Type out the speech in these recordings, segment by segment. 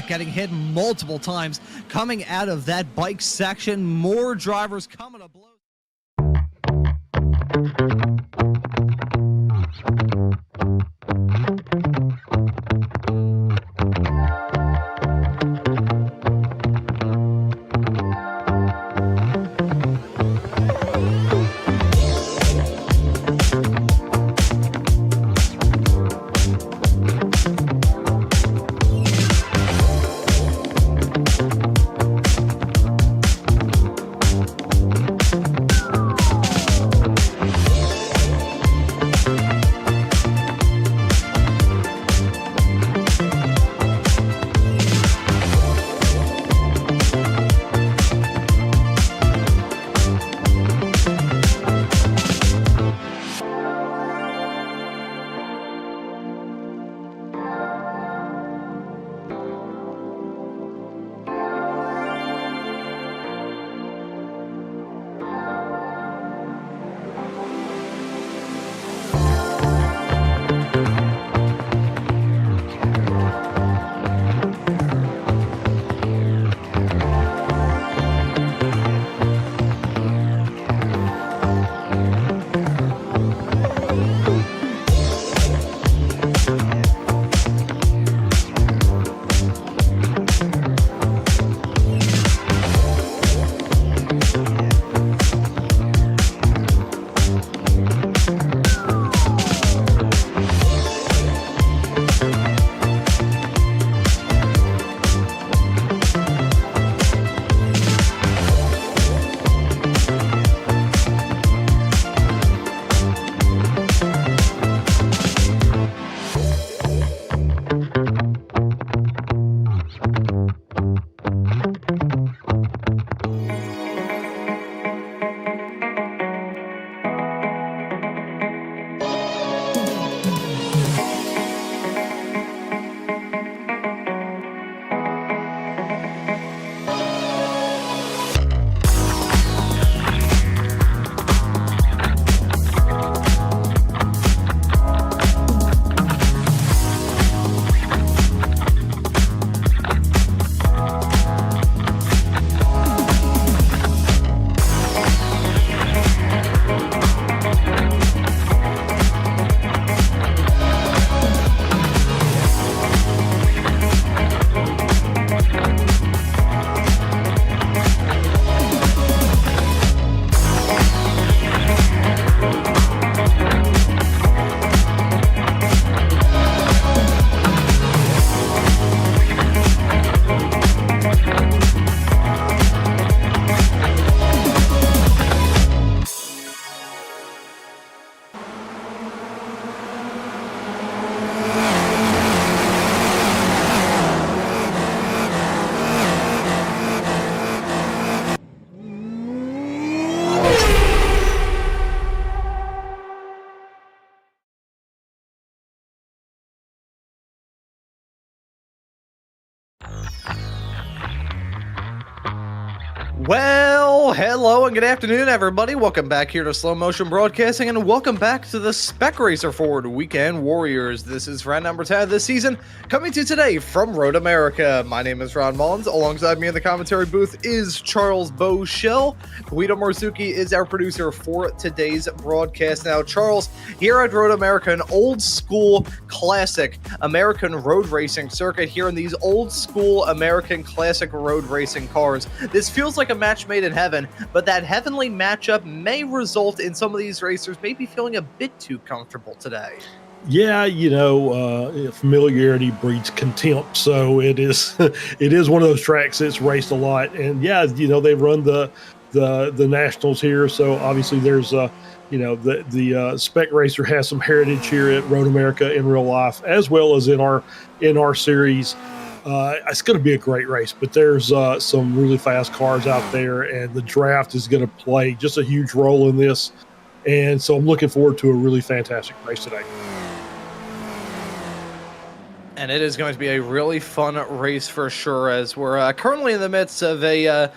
Spec getting hit multiple times coming out of that bike section. More drivers coming to blows. Well, hello and good afternoon, everybody. Welcome back here to Slow Motion Broadcasting, and welcome back to the Spec Racer Ford Weekend Warriors. This is round number 10 of this season, coming to you today from Road America. My name is Ron Maunz. Alongside me in the commentary booth is Charles Boshell. Guido Marzucchi is our producer for today's broadcast. Now, Charles, here at Road America, an old school classic American road racing circuit here in these old school American classic road racing cars. This feels like a match made in heaven, but that heavenly matchup may result in some of these racers maybe feeling a bit too comfortable today. Yeah, familiarity breeds contempt. So it is it is one of those tracks that's raced a lot. And yeah, they run the nationals here. So obviously there's the Spec Racer has some heritage here at Road America in real life, as well as in our series. It's going to be a great race, but there's some really fast cars out there, and the draft is going to play just a huge role in this. And so I'm looking forward to a really fantastic race today. And it is going to be a really fun race for sure, as we're currently in the midst of a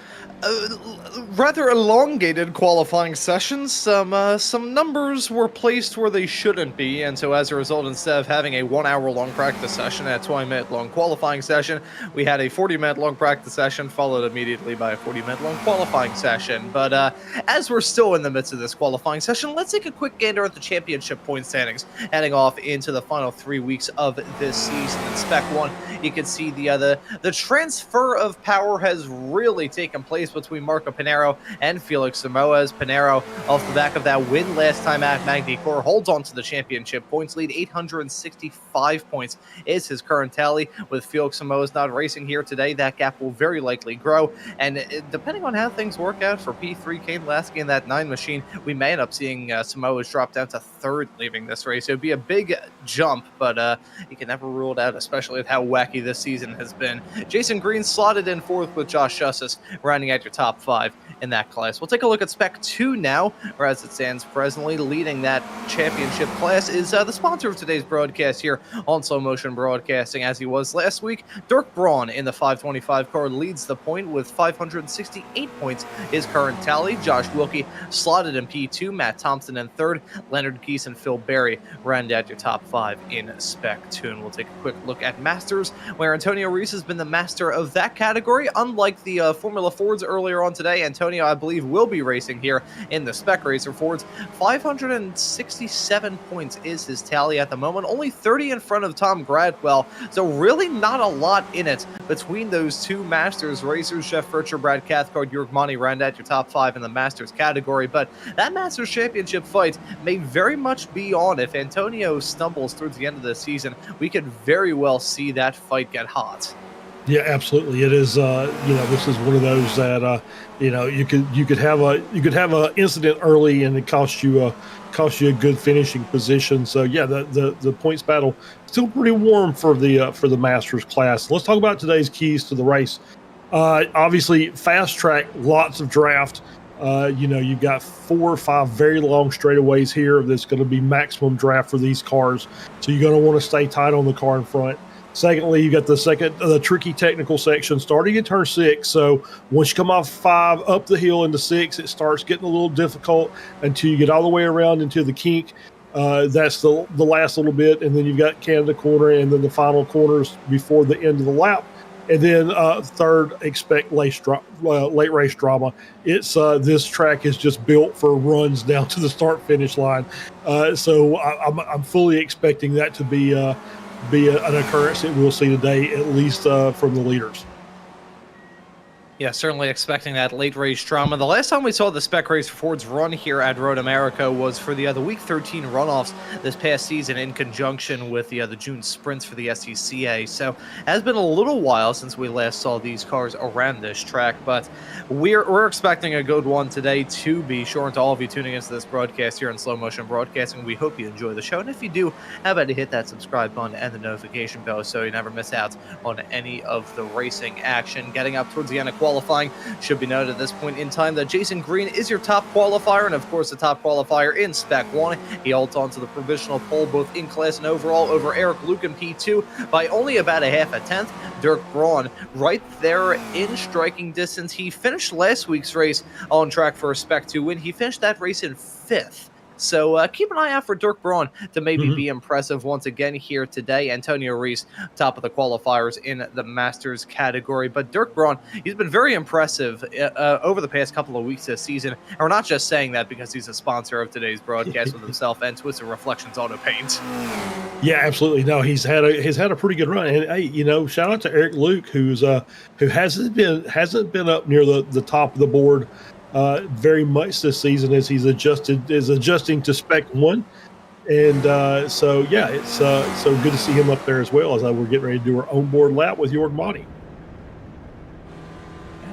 rather elongated qualifying sessions. Some numbers were placed where they shouldn't be, and so as a result, instead of having a 1 hour long practice session and a 20-minute long qualifying session, we had a 40-minute long practice session followed immediately by a 40-minute long qualifying session. But as we're still in the midst of this qualifying session, let's take a quick gander at the championship point standings, heading off into the final 3 weeks of this season. In Spec 1, you can see the transfer of power has really taken place between Marco Pinero and Felix Samoas. Pinero, off the back of that win last time at Magny-Cours, holds on to the championship points lead. 865 points is his current tally. With Felix Samoas not racing here today, that gap will very likely grow. And depending on how things work out for P3 Kane Lasky in that 9 machine, we may end up seeing Samoas drop down to 3rd leaving this race. It would be a big jump, but you can never rule it out, especially with how wacky this season has been. Jason Green slotted in 4th with Josh Shussis, rounding out your top 5 in that class. We'll take a look at Spec 2 now, where as it stands presently, leading that championship class is the sponsor of today's broadcast here on Slow Motion Broadcasting, as he was last week. Dirk Braun in the 525 car leads the point with 568 points, his current tally. Josh Wilkie slotted in P2, Matt Thompson in 3rd, Leonard Keese and Phil Berry round out your top 5 in Spec 2. And we'll take a quick look at Masters, where Antonio Reese has been the master of that category. Unlike the Formula Fords earlier on today, Antonio, I believe, will be racing here in the Spec Racer Fords. 567 points is his tally at the moment, only 30 in front of Tom Gradwell, so really not a lot in it between those two Masters racers. Jeff Furcher, Brad Cathcart, Jörg Monty round out your top 5 in the Masters category, but that Masters Championship fight may very much be on. If Antonio stumbles towards the end of the season, we could very well see that fight get hot. Yeah, absolutely. It is. This is one of those that you could have a incident early and it cost you a good finishing position. So yeah, the points battle still pretty warm for the Masters class. Let's talk about today's keys to the race. Obviously, fast track, lots of draft. You've got 4 or 5 very long straightaways here. That's going to be maximum draft for these cars. So you're going to want to stay tight on the car in front. Secondly, you got the tricky technical section starting at turn 6. So once you come off 5 up the hill into 6, it starts getting a little difficult until you get all the way around into the kink. That's the last little bit, and then you've got Canada corner, and then the final corners before the end of the lap. And then third, expect late race drama. It's this track is just built for runs down to the start finish line. So I'm fully expecting that to be an occurrence that we'll see today, at least from the leaders. Yeah, certainly expecting that late race drama. The last time we saw the Spec Racer Fords run here at Road America was for the Week 13 runoffs this past season in conjunction with the June sprints for the SCCA. So it has been a little while since we last saw these cars around this track, but we're expecting a good one today, to be sure. And to all of you tuning into this broadcast here on Slow Motion Broadcasting, we hope you enjoy the show. And if you do, how about to hit that subscribe button and the notification bell so you never miss out on any of the racing action. Getting up towards the end of qualifying, should be noted at this point in time that Jason Green is your top qualifier, and of course the top qualifier in Spec 1. He holds on to the provisional pole both in class and overall over Eric Luke in P2 by only about a half a tenth. Dirk Braun right there in striking distance. He finished last week's race on track for a Spec 2 win. He finished that race in 5th. So keep an eye out for Dirk Braun to maybe be impressive once again here today. Antonio Reese, top of the qualifiers in the Masters category. But Dirk Braun, he's been very impressive over the past couple of weeks this season. And we're not just saying that because he's a sponsor of today's broadcast with himself and Twisted Reflections Auto Paint. Yeah, absolutely. No, he's had a pretty good run. And hey, shout out to Eric Luke, who hasn't been up near the top of the board very much this season, as he's adjusting to Spec 1. And so yeah, it's so good to see him up there as well, as we're getting ready to do our onboard lap with Jörg Monty.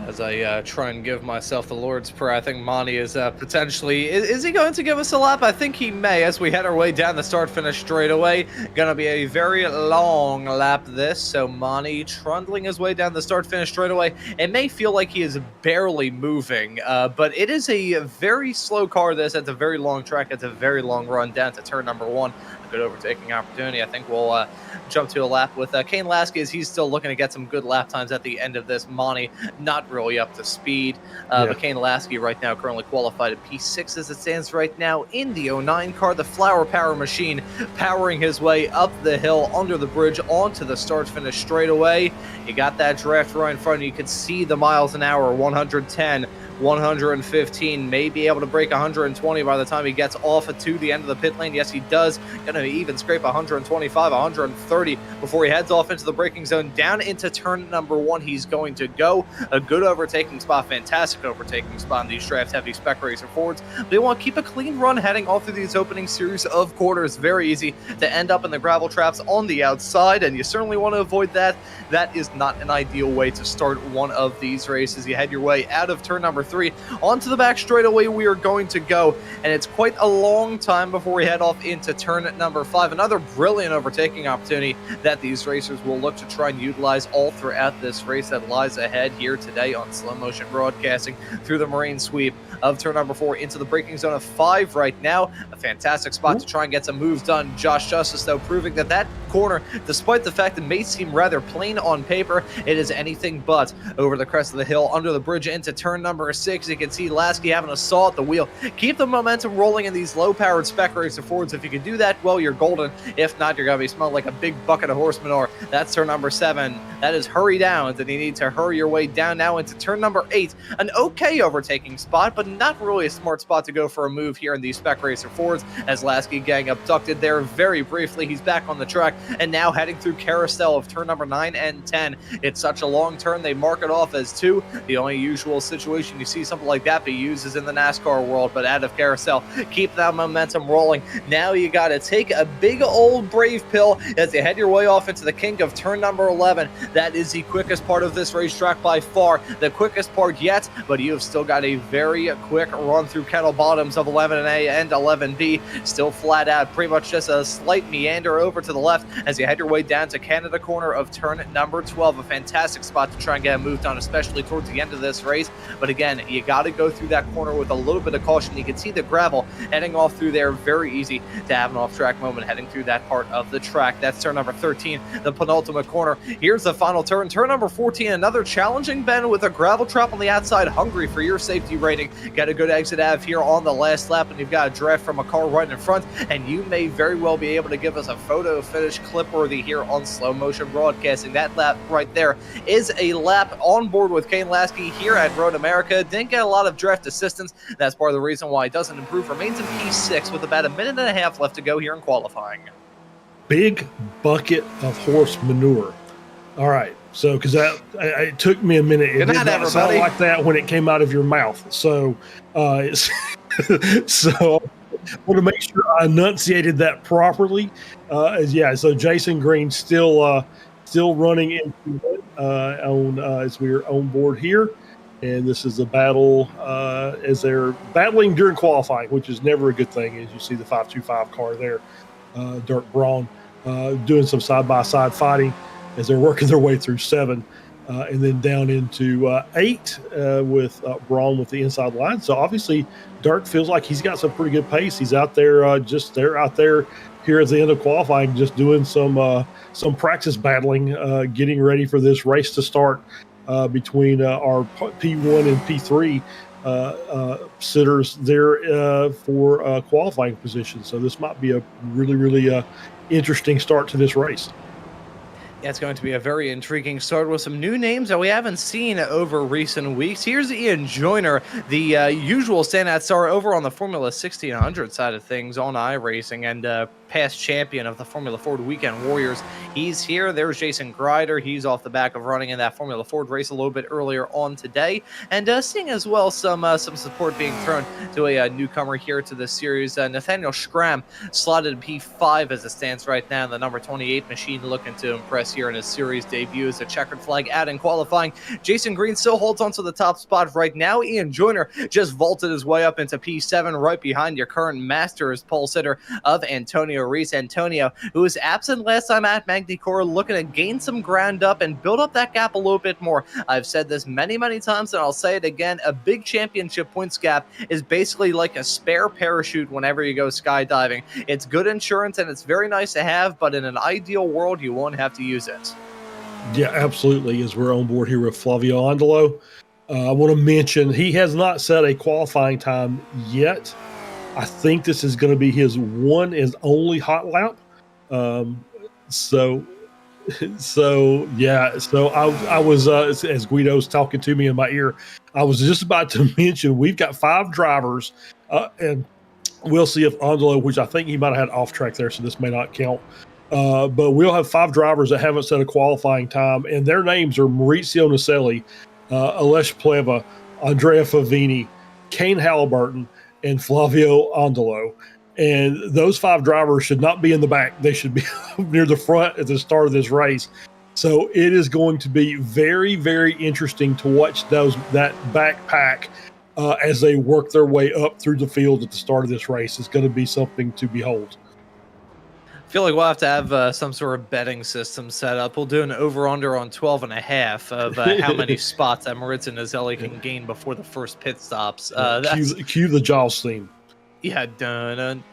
As I try and give myself the Lord's Prayer, I think Monty is potentially... Is he going to give us a lap? I think he may, as we head our way down the start-finish straightaway. Going to be a very long lap this, so Monty trundling his way down the start-finish straightaway. It may feel like he is barely moving, but it is a very slow car this. It's a very long track. It's a very long run down to turn number 1. good overtaking opportunity. I think we'll jump to a lap with Kane Lasky, as he's still looking to get some good lap times at the end of this. Monty not really up to speed, but Kane Lasky right now currently qualified at P6 as it stands right now in the 09 car, the Flower Power machine, powering his way up the hill, under the bridge, onto the start-finish straightaway. You got that draft right in front of you. You can see the miles an hour, 110, 115, may be able to break 120 by the time he gets off to the end of the pit lane. Yes, he does. Going to even scrape 125, 130 before he heads off into the braking zone. Down into turn number 1 he's going to go. A good overtaking spot, fantastic overtaking spot in these draft-heavy Spec Racer Fords. They want to keep a clean run heading all through these opening series of quarters. Very easy to end up in the gravel traps on the outside, and you certainly want to avoid that. That is not an ideal way to start one of these races. You head your way out of turn number 3 onto the back straightaway we are going to go, and it's quite a long time before we head off into turn number 5. Another brilliant overtaking opportunity that these racers will look to try and utilize all throughout this race that lies ahead here today on Slow Motion Broadcasting through the marine sweep of turn number 4 into the braking zone of 5 right now. A fantastic spot to try and get some moves done. Josh Justice, though, proving that that corner, despite the fact it may seem rather plain on paper, it is anything but. Over the crest of the hill, under the bridge into turn number 6, you can see Lasky having a saw at the wheel. Keep the momentum rolling in these low-powered Spec Racer Fords. If you can do that, well, you're golden. If not, you're going to be smelling like a big bucket of horse manure. That's turn number 7. That is hurry down, and you need to hurry your way down now into turn number 8. An okay overtaking spot, but not really a smart spot to go for a move here in these Spec Racer Fords, as Lasky getting abducted there very briefly. He's back on the track, and now heading through carousel of turn number 9 and 10. It's such a long turn, they mark it off as 2. The only usual situation you see something like that be used is in the NASCAR world, but out of carousel. Keep that momentum rolling. Now you got to take a big old brave pill as you head your way off into the kink of turn number 11. That is the quickest part of this racetrack by far, the quickest part yet, but you have still got a very quick run through kettle bottoms of 11A and 11B. Still flat out, pretty much just a slight meander over to the left as you head your way down to Canada corner of turn number 12. A fantastic spot to try and get a move done, especially towards the end of this race. But again, you got to go through that corner with a little bit of caution. You can see the gravel heading off through there. Very easy to have an off-track moment heading through that part of the track. That's turn number 13, the penultimate corner. Here's the final turn. Turn number 14, another challenging bend with a gravel trap on the outside, hungry for your safety rating. Got a good exit out of here on the last lap, and you've got a draft from a car right in front, and you may very well be able to give us a photo finish clip-worthy here on Slow Motion Broadcasting. That lap right there is a lap on board with Kane Lasky here at Road America. Didn't get a lot of draft assistance. That's part of the reason why he doesn't improve. Remains in P6 with about a minute and a half left to go here in qualifying. Big bucket of horse manure. All right. So, because it took me a minute. It did not sound like that when it came out of your mouth. So, so I want to make sure I enunciated that properly. So Jason Green still running into it as we're on board here. And this is a battle as they're battling during qualifying, which is never a good thing, as you see the 525 car there, Dirk Braun, doing some side-by-side fighting as they're working their way through 7 and then down into 8 with Braun with the inside line. So obviously Dirk feels like he's got some pretty good pace. He's out there out there here at the end of qualifying, just doing some practice battling, getting ready for this race to start between our P1 and P3 sitters there for qualifying positions. So this might be a really, really interesting start to this race. Yeah, it's going to be a very intriguing start with some new names that we haven't seen over recent weeks. Here's Ian Joyner, the usual standout star over on the Formula 1600 side of things on iRacing, and past champion of the Formula Ford Weekend Warriors. He's here. There's Jason Grider. He's off the back of running in that Formula Ford race a little bit earlier on today, and seeing as well some support being thrown to a newcomer here to the series. Nathaniel Schramm slotted in P5 as it stands right now. The number 28 machine looking to impress here in his series debut as a checkered flag out in qualifying. Jason Green still holds on to the top spot right now. Ian Joyner just vaulted his way up into P7 right behind your current Masters pole sitter of Antonio Antonio Reese. Antonio, who was absent last time at Magny-Cours, looking to gain some ground up and build up that gap a little bit more. I've said this many, many times, and I'll say it again. A big championship points gap is basically like a spare parachute whenever you go skydiving. It's good insurance, and it's very nice to have, but in an ideal world, you won't have to use it. Yeah, absolutely. As we're on board here with Flavio Andolo, I want to mention he has not set a qualifying time yet. I think this is going to be his one and only hot lap. So I was as Guido's talking to me in my ear, I was just about to mention we've got 5 drivers, and we'll see if Andolo, which I think he might have had off track there, so this may not count. But we'll have 5 drivers that haven't set a qualifying time, and their names are Maurizio Naselli, Aleix Pleva, Andrea Favini, Kane Halliburton, and Flavio Andolo. And those 5 drivers should not be in the back. They should be near the front at the start of this race. So it is going to be very, very interesting to watch that backpack as they work their way up through the field at the start of this race. It's going to be something to behold. I feel like we'll have to have some sort of betting system set up. We'll do an over-under on 12.5 of how many spots that Maurizio Naselli can gain before the first pit stops. Cue the Jaws theme. Yeah, don't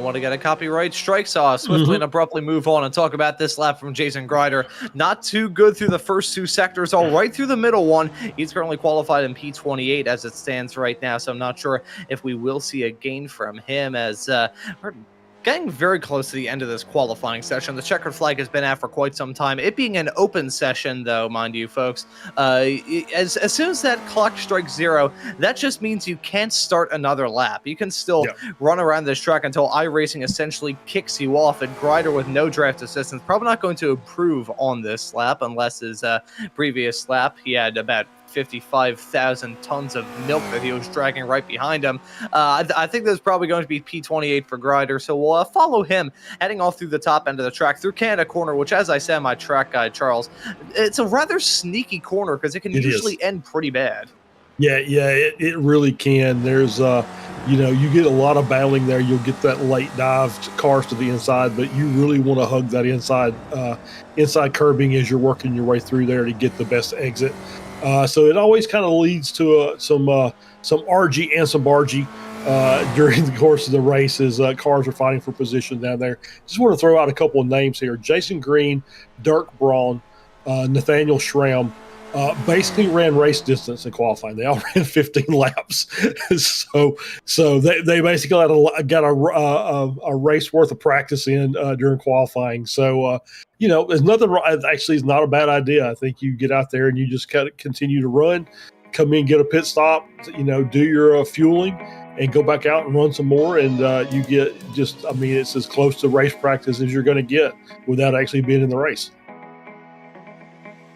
want to get a copyright strike, so I'll swiftly and abruptly move on and talk about this lap from Jason Grider. Not too good through the first 2 sectors, all right through the middle one. He's currently qualified in P28 as it stands right now, so I'm not sure if we will see a gain from him as we're getting very close to the end of this qualifying session. The checkered flag has been out for quite some time. It being an open session, though, mind you, folks, as soon as that clock strikes 0, that just means you can't start another lap. You can still run around this track until iRacing essentially kicks you off, and Grider with no draft assistance probably not going to improve on this lap unless his previous lap he had about 55,000 tons of milk that he was dragging right behind him. I think there's probably going to be P28 for Grider, so we'll follow him heading off through the top end of the track through Canada Corner, which, as I said, my track guide Charles, it's a rather sneaky corner because it can usually end pretty bad. Yeah, it really can. There's you get a lot of battling there. You'll get that late dive cars to the inside, but you really want to hug that inside curbing as you're working your way through there to get the best exit. So it always kind of leads to some RG and some bargy during the course of the race as cars are fighting for position down there. Just want to throw out a couple of names here. Jason Green, Dirk Braun, Nathaniel Schramm basically ran race distance in qualifying. They all ran 15 laps. so they basically got a race worth of practice in during qualifying. So, there's nothing wrong. Actually, it's not a bad idea. I think you get out there and you just kind of continue to run, come in, get a pit stop, do your fueling, and go back out and run some more. And you get it's as close to race practice as you're going to get without actually being in the race.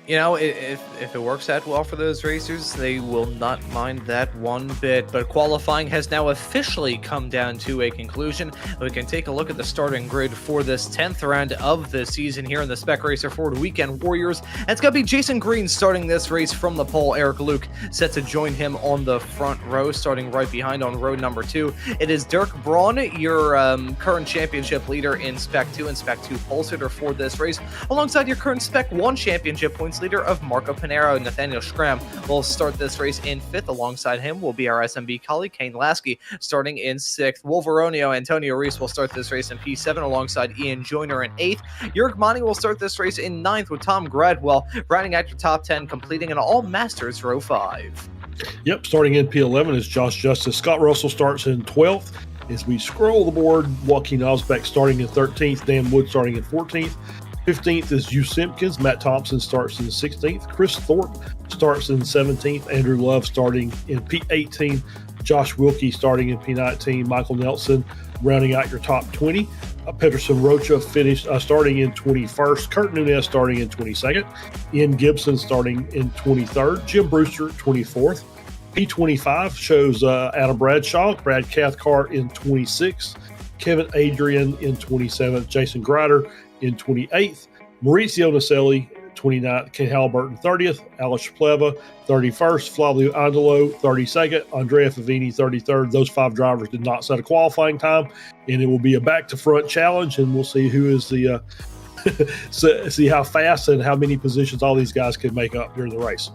If it works out well for those racers, they will not mind that one bit. But qualifying has now officially come down to a conclusion. We can take a look at the starting grid for this 10th round of the season here in the Spec Racer Ford Weekend Warriors. And it's going to be Jason Green starting this race from the pole. Eric Luke set to join him on the front row, starting right behind on row number 2. It is Dirk Braun, your current championship leader in Spec 2 and Spec 2 pole sitter for this race, alongside your current Spec 1 championship points leader of Marco Pinero. Nathaniel Schramm will start this race in 5th. Alongside him will be our SMB colleague Kane Lasky starting in 6th. Wolveronio Antonio Reese will start this race in P7 alongside Ian Joyner in 8th. Jörg Mani will start this race in 9th with Tom Gradwell rounding out your top 10, completing an all-Masters row 5. Yep, starting in P11 is Josh Justice. Scott Russell starts in 12th. As we scroll the board, Joaquin Osbeck starting in 13th, Dan Wood starting in 14th. 15th is Hugh Simpkins. Matt Thompson starts in 16th. Chris Thorpe starts in 17th. Andrew Love starting in P18. Josh Wilkie starting in P19. Michael Nelson rounding out your top 20. Peterson Rocha finished starting in 21st. Kurt Nunez starting in 22nd. Ian Gibson starting in 23rd. Jim Brewster 24th. P25 shows Adam Bradshaw, Brad Cathcart in 26th. Kevin Adrian in 27th. Jason Grider in 28th. Maurizio Naselli 29th, Ken Halliburton 30th, Alex Pleva 31st, Flavio Andolo 32nd, Andrea Favini 33rd. Those 5 drivers did not set a qualifying time, and it will be a back-to-front challenge, and we'll see who is the see how fast and how many positions all these guys can make up during the race.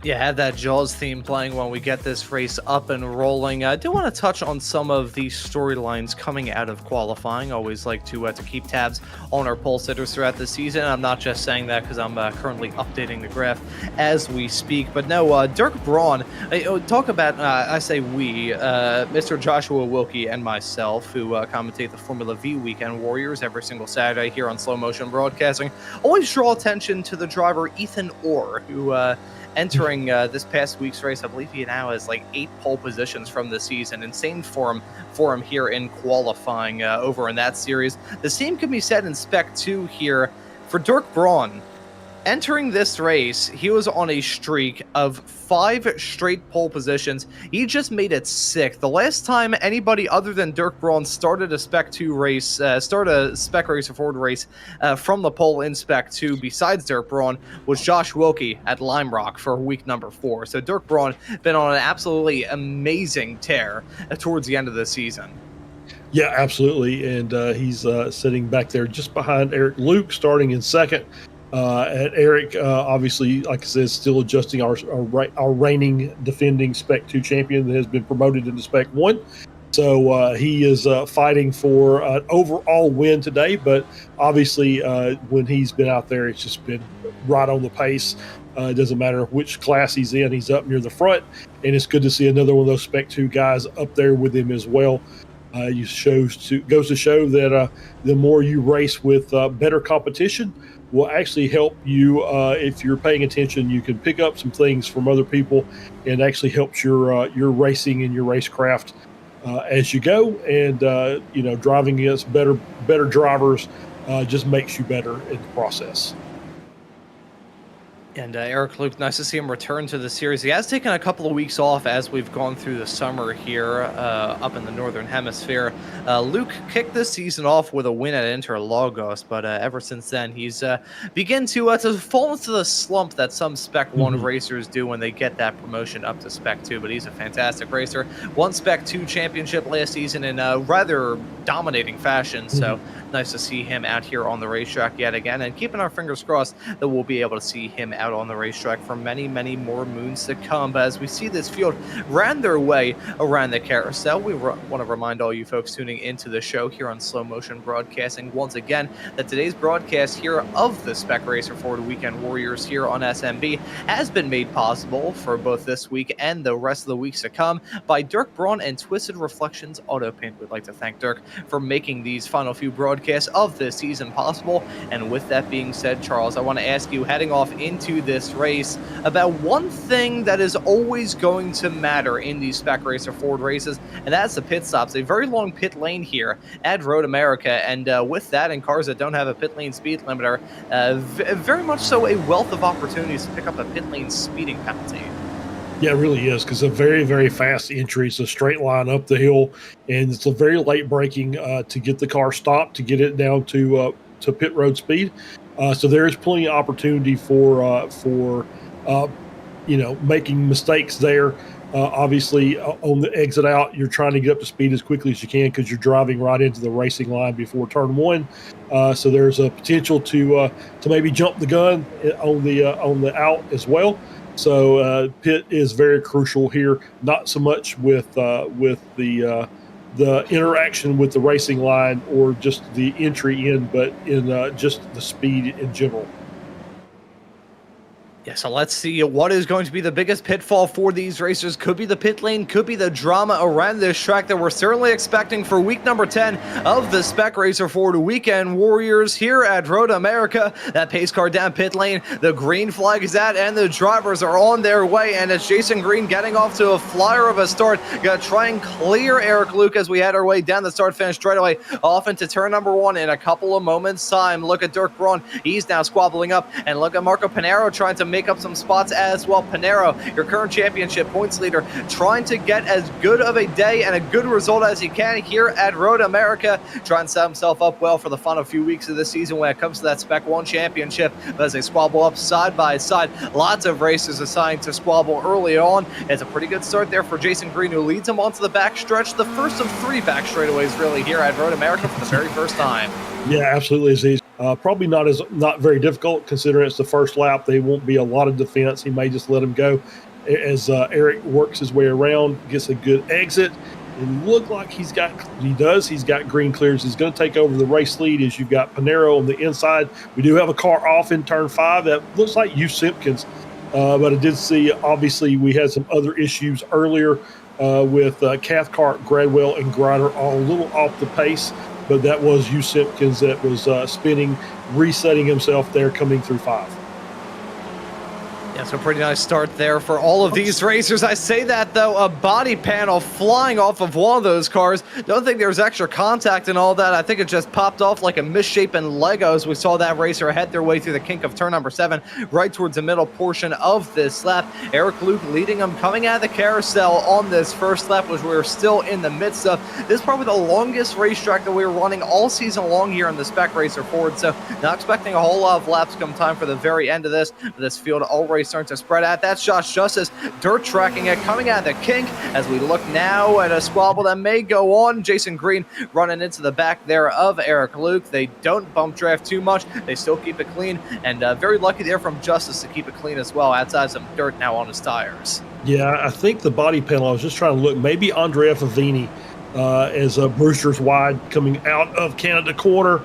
Yeah, have that Jaws theme playing when we get this race up and rolling. I do want to touch on some of the storylines coming out of qualifying. Always like to keep tabs on our pole sitters throughout the season. I'm not just saying that because I'm currently updating the graph as we speak. But no, Dirk Braun, talk about, I say we, Mr. Joshua Wilkie and myself, who commentate the Formula V Weekend Warriors every single Saturday here on Slow Motion Broadcasting, always draw attention to the driver Ethan Orr, who entering this past week's race, I believe he now has like 8 pole positions from the season. Insane for him here in qualifying over in that series. The same can be said in Spec 2 here for Dirk Braun. Entering this race, he was on a streak of 5 straight pole positions. He just made it 6th. The last time anybody other than Dirk Braun started a Spec 2 race, started a Spec Racer Forward race from the pole in Spec 2, besides Dirk Braun, was Josh Wilkie at Lime Rock for week number 4. So Dirk Braun been on an absolutely amazing tear towards the end of the season. Yeah, absolutely. And he's sitting back there just behind Eric Luke, starting in 2nd. At Eric, obviously, like I said, still adjusting our reigning defending Spec 2 champion that has been promoted into Spec 1. So he is fighting for an overall win today. But obviously, when he's been out there, it's just been right on the pace. It doesn't matter which class he's in, he's up near the front. And it's good to see another one of those Spec 2 guys up there with him as well. Goes to show that the more you race with better competition will actually help you. If you're paying attention, you can pick up some things from other people, and actually helps your racing and your racecraft as you go. And driving against better drivers just makes you better in the process. And Eric Luke, nice to see him return to the series. He has taken a couple of weeks off as we've gone through the summer here up in the Northern Hemisphere. Luke kicked this season off with a win at Interlagos, but ever since then, he's begun to fall into the slump that some Spec 1 racers do when they get that promotion up to Spec 2. But he's a fantastic racer. Won Spec 2 championship last season in a rather dominating fashion. So nice to see him out here on the racetrack yet again, and keeping our fingers crossed that we'll be able to see him out on the racetrack for many, many more moons to come. But as we see this field round their way around the carousel, we want to remind all you folks tuning into the show here on Slow Motion Broadcasting once again that today's broadcast here of the Spec Racer Forward Weekend Warriors here on SMB has been made possible for both this week and the rest of the weeks to come by Dirk Braun and Twisted Reflections Auto Paint. We'd like to thank Dirk for making these final few broadcasts of this season possible. And with that being said, Charles, I want to ask you, heading off into this race, about one thing that is always going to matter in these Spec Racer Forward races, and that's the pit stops. A very long pit lane here at Road America, and with that, in cars that don't have a pit lane speed limiter, very much so a wealth of opportunities to pick up a pit lane speeding penalty. Yeah, it really is, because a very, very fast entry. It's a straight line up the hill, and it's a very late braking to get the car stopped, to get it down to pit road speed. So there is plenty of opportunity for making mistakes there. Obviously, on the exit out, you're trying to get up to speed as quickly as you can because you're driving right into the racing line before turn 1. So there's a potential to maybe jump the gun on the out as well. So pit is very crucial here. Not so much with the interaction with the racing line or just the entry in, but in just the speed in general. Yeah, so let's see what is going to be the biggest pitfall for these racers. Could be the pit lane, could be the drama around this track that we're certainly expecting for week number 10 of the Spec Racer Forward Weekend Warriors here at Road America. That pace car down pit lane, the green flag is out, and the drivers are on their way, and it's Jason Green getting off to a flyer of a start. Gonna try and clear Eric Luke as we head our way down the start-finish straightaway off into turn number 1 in a couple of moments' time. Look at Dirk Braun, he's now squabbling up, and look at Marco Pinero trying to make make up some spots as well. Panero, your current championship points leader, trying to get as good of a day and a good result as he can here at Road America, trying to set himself up well for the final few weeks of this season when it comes to that Spec 1 championship. But as they squabble up side by side, lots of racers assigned to squabble early on. It's a pretty good start there for Jason Green, who leads him onto the back stretch, the first of 3 back straightaways really here at Road America for the very first time. Yeah, absolutely, Aziz. Probably not very difficult considering it's the first lap. There won't be a lot of defense. He may just let him go as Eric works his way around, gets a good exit. It looked like he's got green clears. He's going to take over the race lead as you've got Panero on the inside. We do have a car off in turn 5 that looks like you Simpkins, but I did see, obviously, we had some other issues earlier with Cathcart, Gradwell, and Grider all a little off the pace, but that was you Simpkins that was spinning, resetting himself there coming through 5. Yeah, so pretty nice start there for all of these racers. I say that, though, a body panel flying off of one of those cars. Don't think there was extra contact and all that. I think it just popped off like a misshapen Lego as we saw that racer head their way through the kink of turn number 7, right towards the middle portion of this lap. Eric Luke leading them, coming out of the carousel on this first lap, which we're still in the midst of. This is probably the longest racetrack that we were running all season long here in the Spec Racer Ford, so not expecting a whole lot of laps come time for the very end of this. This field already starting to spread out. That's Josh Justice dirt tracking it, coming out of the kink as we look now at a squabble that may go on. Jason Green running into the back there of Eric Luke. They don't bump draft too much. They still keep it clean, and very lucky there from Justice to keep it clean as well, outside some dirt now on his tires. Yeah, I think the body panel, I was just trying to look, maybe Andrea Favini as Brewster's wide coming out of Canada corner,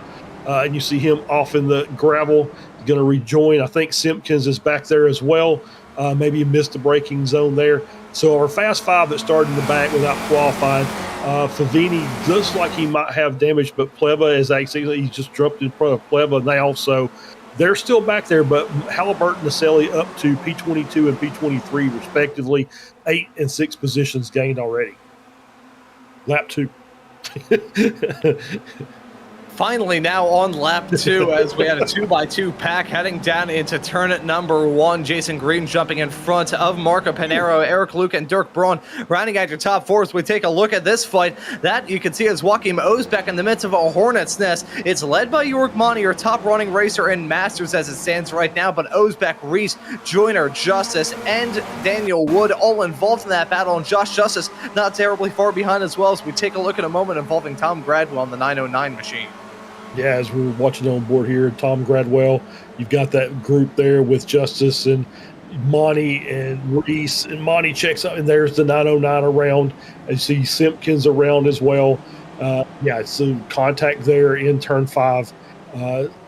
and you see him off in the gravel. Going to rejoin. I think Simpkins is back there as well. Maybe he missed the braking zone there. So our Fast 5 that started in the back without qualifying, Favini looks like he might have damage, but Pleva is actually, he just jumped in front of Pleva now. So they're still back there, but Halliburton and Naselli up to P22 and P23 respectively, 8 and 6 positions gained already. Lap 2. Finally now on lap 2 as we had a 2x2 pack heading down into turn number 1. Jason Green jumping in front of Marco Panero, Eric Luke, and Dirk Braun rounding out your top 4 as we take a look at this fight. That you can see is Joachim Osbeck in the midst of a hornet's nest. It's led by York Monty, your top running racer in Masters as it stands right now, but Osbeck, Reese, Joyner, Justice, and Daniel Wood all involved in that battle, and Josh Justice not terribly far behind as well as we take a look at a moment involving Tom Gradwell on the 909 machine. Yeah, as we're watching on board here, Tom Gradwell, you've got that group there with Justice and Monty and Reese, and Monty checks out, and there's the 909 around. I see Simpkins around as well. Yeah, so contact there in turn 5.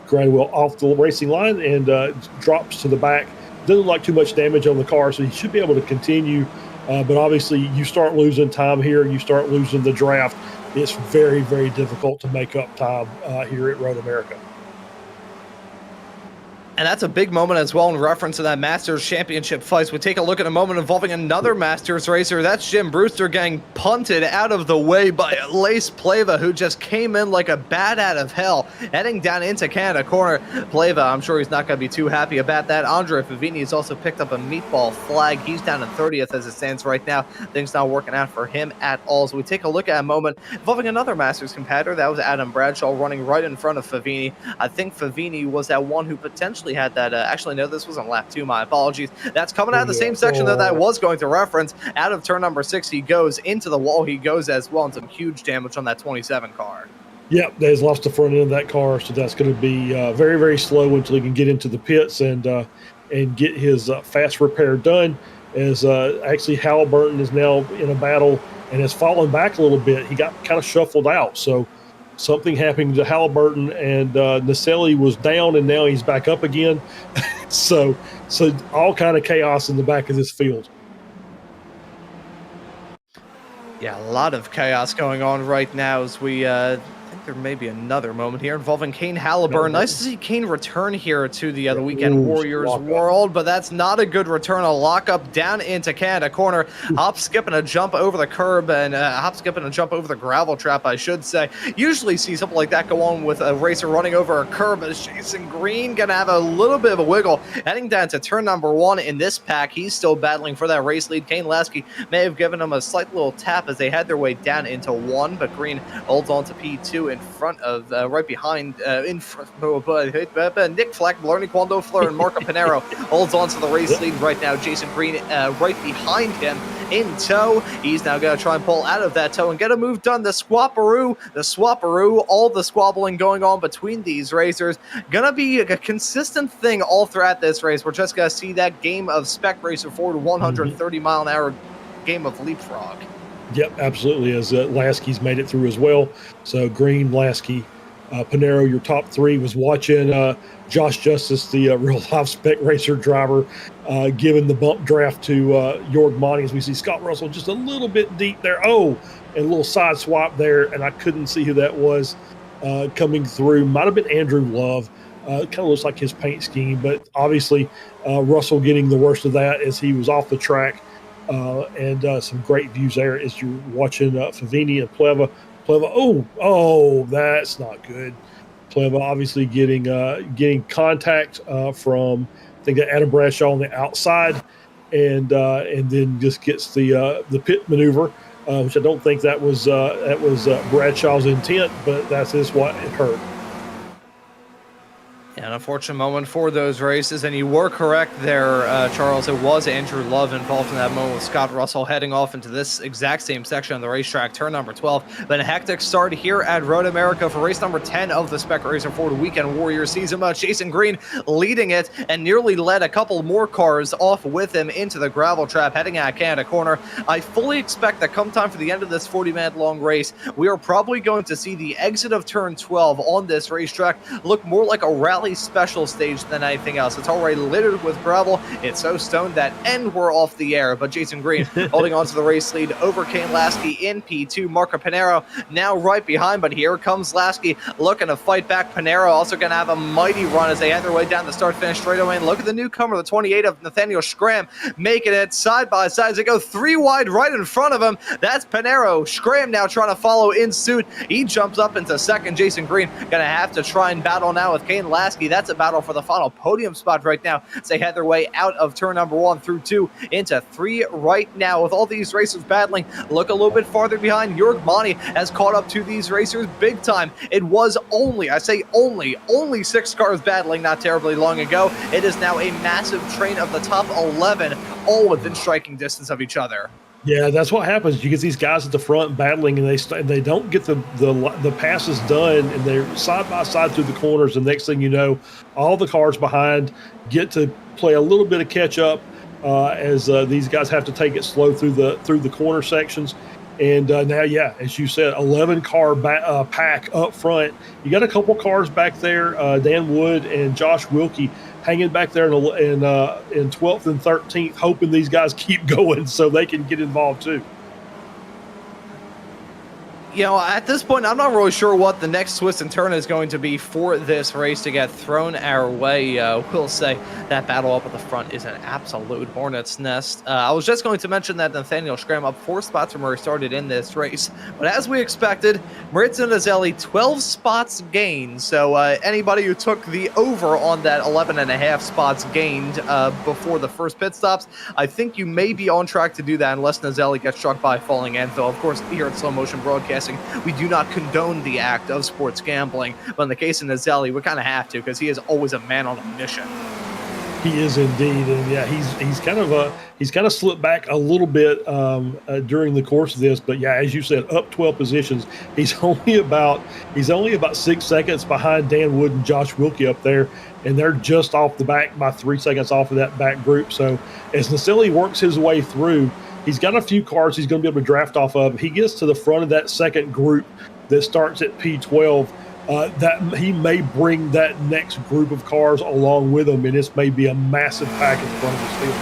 Gradwell off the racing line and drops to the back. Doesn't look like too much damage on the car, so he should be able to continue. But obviously, you start losing time here, you start losing the draft. It's very, very difficult to make up time here at Road America. And that's a big moment as well in reference to that Masters Championship fight. We take a look at a moment involving another Masters racer. That's Jim Brewster getting punted out of the way by Lace Pleva, who just came in like a bat out of hell, heading down into Canada corner. Pleva, I'm sure he's not going to be too happy about that. Andre Favini has also picked up a meatball flag. He's down in 30th as it stands right now. Things not working out for him at all. So we take a look at a moment involving another Masters competitor. That was Adam Bradshaw running right in front of Favini. I think Favini was that one who potentially had that. Actually, no, this was on lap 2. My apologies. That's coming out of the same section that I was going to reference. Out of turn number 6, he goes into the wall. He goes as well, and some huge damage on that 27 car. Yep, they've lost the front end of that car, so that's going to be very, very slow until he can get into the pits and get his fast repair done. As actually Halliburton is now in a battle and has fallen back a little bit. He got kind of shuffled out, so something happened to Halliburton, and Naselli was down, and now he's back up again. so all kind of chaos in the back of this field. Yeah, a lot of chaos going on right now as we there may be another moment here involving Kane Halliburton. Nice to see Kane return here to the Weekend Warriors world, but that's not a good return. A lockup down into Canada corner. Hop, skip, and a jump over the curb, and hop, skip, and a jump over the gravel trap, I should say. Usually see something like that go on with a racer running over a curb, as Jason Green gonna have a little bit of a wiggle heading down to turn number 1 in this pack. He's still battling for that race lead. Kane Lasky may have given him a slight little tap as they had their way down into 1, but Green holds on to P2 in front of, right behind, Nick Fleck, Blarney Quando Fleur, and Marco Pinero holds on to the race lead right now. Jason Green right behind him in tow. He's now going to try and pull out of that tow and get a move done. The swapperoo, all the squabbling going on between these racers. Going to be a consistent thing all throughout this race. We're just going to see that game of Spec Racer Ford 130 mile an hour game of leapfrog. Yep, absolutely, as Lasky's made it through as well. So Green, Lasky, Pinero, your top 3. Was watching Josh Justice, the real life Spec Racer driver, giving the bump draft to Jorg Monty, as we see Scott Russell just a little bit deep there. Oh, and a little side swap there, and I couldn't see who that was coming through. Might have been Andrew Love. Kind of looks like his paint scheme, but obviously Russell getting the worst of that as he was off the track. And some great views there as you're watching Favini and Pleva. Oh, that's not good. Pleva obviously getting contact from, I think, Adam Bradshaw on the outside, and then just gets the pit maneuver, which I don't think that was Bradshaw's intent, but that's just what it hurt. An unfortunate moment for those races, and you were correct there, Charles. It was Andrew Love involved in that moment with Scott Russell heading off into this exact same section of the racetrack, turn number 12. But a hectic start here at Road America for race number 10 of the Spec Racer Ford Weekend Warriors season. Jason Green leading it and nearly led a couple more cars off with him into the gravel trap heading at Canada corner. I fully expect that come time for the end of this 40-minute long race, we are probably going to see the exit of turn 12 on this racetrack look more like a rally special stage than anything else. It's already littered with gravel. It's so stoned that we're off the air. But Jason Green holding on to the race lead over Kane Lasky in P2. Marco Pinero now right behind, but here comes Lasky looking to fight back. Pinero also going to have a mighty run as they head their way down the start-finish straightaway. And look at the newcomer, the 28 of Nathaniel Schramm, making it side by side as they go 3 wide right in front of him. That's Pinero. Schramm now trying to follow in suit. He jumps up into second. Jason Green going to have to try and battle now with Kane Lasky. That's a battle for the final podium spot right now as they head their way out of turn number 1 through 2 into 3 right now. With all these racers battling, look a little bit farther behind. Jorg Monty has caught up to these racers big time. It was only 6 cars battling not terribly long ago. It is now a massive train of the top 11, all within striking distance of each other. Yeah, that's what happens. You get these guys at the front battling, and they don't get the passes done, and they're side by side through the corners. And next thing you know, all the cars behind get to play a little bit of catch up as these guys have to take it slow through the corner sections. And now, yeah, as you said, 11 car pack up front. You got a couple cars back there, Dan Wood and Josh Wilkie, hanging back there in 12th and 13th, hoping these guys keep going so they can get involved too. You know, at this point, I'm not really sure what the next twist and turn is going to be for this race to get thrown our way. We'll say that battle up at the front is an absolute hornet's nest. I was just going to mention that Nathaniel Schramm up 4 spots from where he started in this race. But as we expected, Maurizio Nazelli 12 spots gained. So anybody who took the over on that 11.5 spots gained before the first pit stops, I think you may be on track to do that unless Nazelli gets struck by a falling anvil. Of course, here at Slow Motion Broadcasting, we do not condone the act of sports gambling, but in the case of Nazelli, we kind of have to because he is always a man on a mission. He is indeed, and yeah, he's kind of slipped back a little bit during the course of this, but yeah, as you said, up 12 positions. He's only about 6 seconds behind Dan Wood and Josh Wilkie up there, and they're just off the back by 3 seconds off of that back group. So as Nazelli works his way through, he's got a few cars he's going to be able to draft off of. He gets to the front of that second group that starts at P12. That he may bring that next group of cars along with him, and this may be a massive pack in front of his field.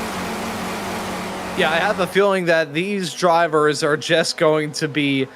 Yeah, I have a feeling that these drivers are just going to be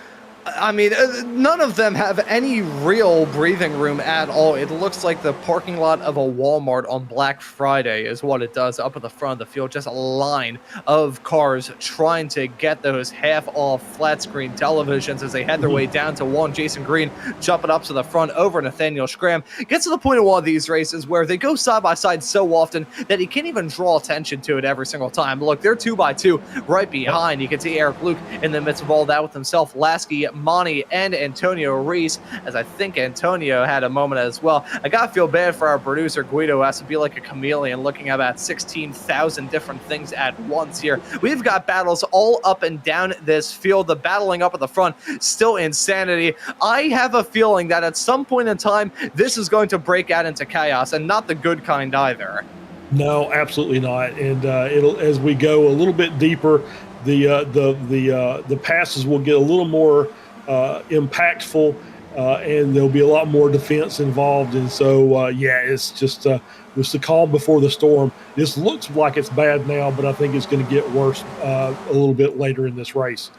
I mean, none of them have any real breathing room at all. It looks like the parking lot of a Walmart on Black Friday is what it does up at the front of the field. Just a line of cars trying to get those half-off flat-screen televisions as they head their way down to one. Jason Green jumping up to the front over Nathaniel Schramm. Gets to the point of one of these races where they go side-by-side so often that he can't even draw attention to it every single time. Look, they're 2x2 right behind. You can see Eric Luke in the midst of all that with himself, Lasky, Monty, and Antonio Reese, as I think Antonio had a moment as well. I gotta feel bad for our producer Guido, who has to be like a chameleon looking at about 16,000 different things at once here. We've got battles all up and down this field. The battling up at the front, still insanity. I have a feeling that at some point in time, this is going to break out into chaos, and not the good kind either. No, absolutely not. And it'll, as we go a little bit deeper, the passes will get a little more impactful, and there'll be a lot more defense involved. And so, yeah, it's just was the calm before the storm. This looks like it's bad now, but I think it's going to get worse a little bit later in this race.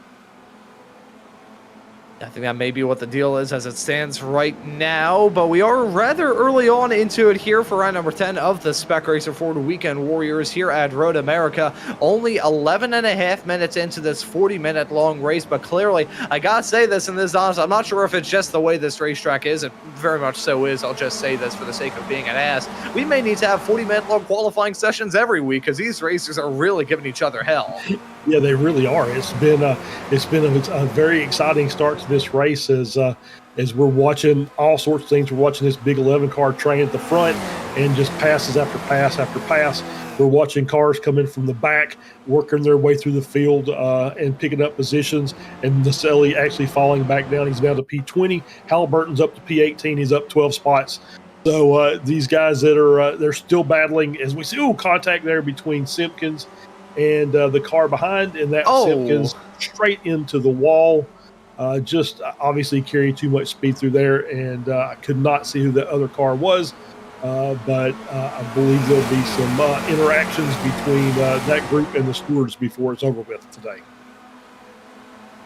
I think that may be what the deal is as it stands right now, but we are rather early on into it here for round number 10 of the Spec Racer Ford Weekend Warriors here at Road America. Only 11 and a half minutes into this 40-minute long race, but clearly, I gotta say this, and this is honest, I'm not sure if it's just the way this racetrack is. It very much so is. I'll just say this for the sake of being an ass. We may need to have 40-minute long qualifying sessions every week because these racers are really giving each other hell. Yeah, they really are. It's been a very exciting start to this race as we're watching all sorts of things. We're watching this big 11 car train at the front and just passes after pass after pass. We're watching cars coming from the back, working their way through the field and picking up positions. And Naselli actually falling back down. He's down to P20. Halliburton's up to P18. He's up 12 spots. So these guys that are they're still battling as we see. Contact there between Simpkins and the car behind, and that Simpkins straight into the wall. Just obviously carrying too much speed through there, and I could not see who that other car was, but I believe there'll be some interactions between that group and the stewards before it's over with today.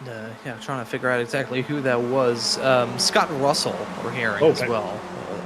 Yeah, trying to figure out exactly who that was. Scott Russell we're hearing as well.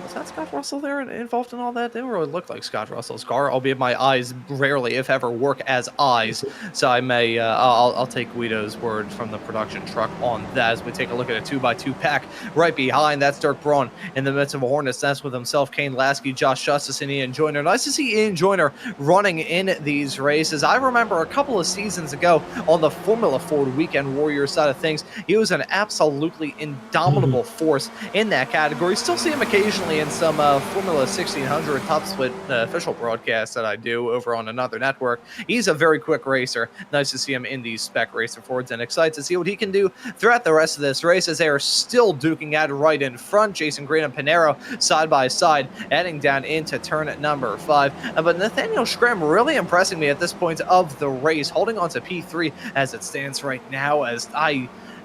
Was that Scott Russell there involved in all that? They really look like Scott Russell's car, albeit my eyes rarely, if ever, work as eyes. So I may, I'll take Guido's word from the production truck on that as we take a look at a 2x2 pack right behind. That's Dirk Braun in the midst of a Hornet's Nest with himself, Kane Lasky, Josh Justice, and Ian Joyner. Nice to see Ian Joyner running in these races. I remember a couple of seasons ago on the Formula Ford Weekend Warriors side of things, he was an absolutely indomitable force in that category. Still see him occasionally in some Formula 1600 top split official broadcasts that I do over on another network. He's a very quick racer. Nice to see him in these Spec Racer Fords, and excited to see what he can do throughout the rest of this race as they are still duking out right in front. Jason Green and Pinero side by side heading down into turn number 5. But Nathaniel Schramm really impressing me at this point of the race, holding on to P3 as it stands right now.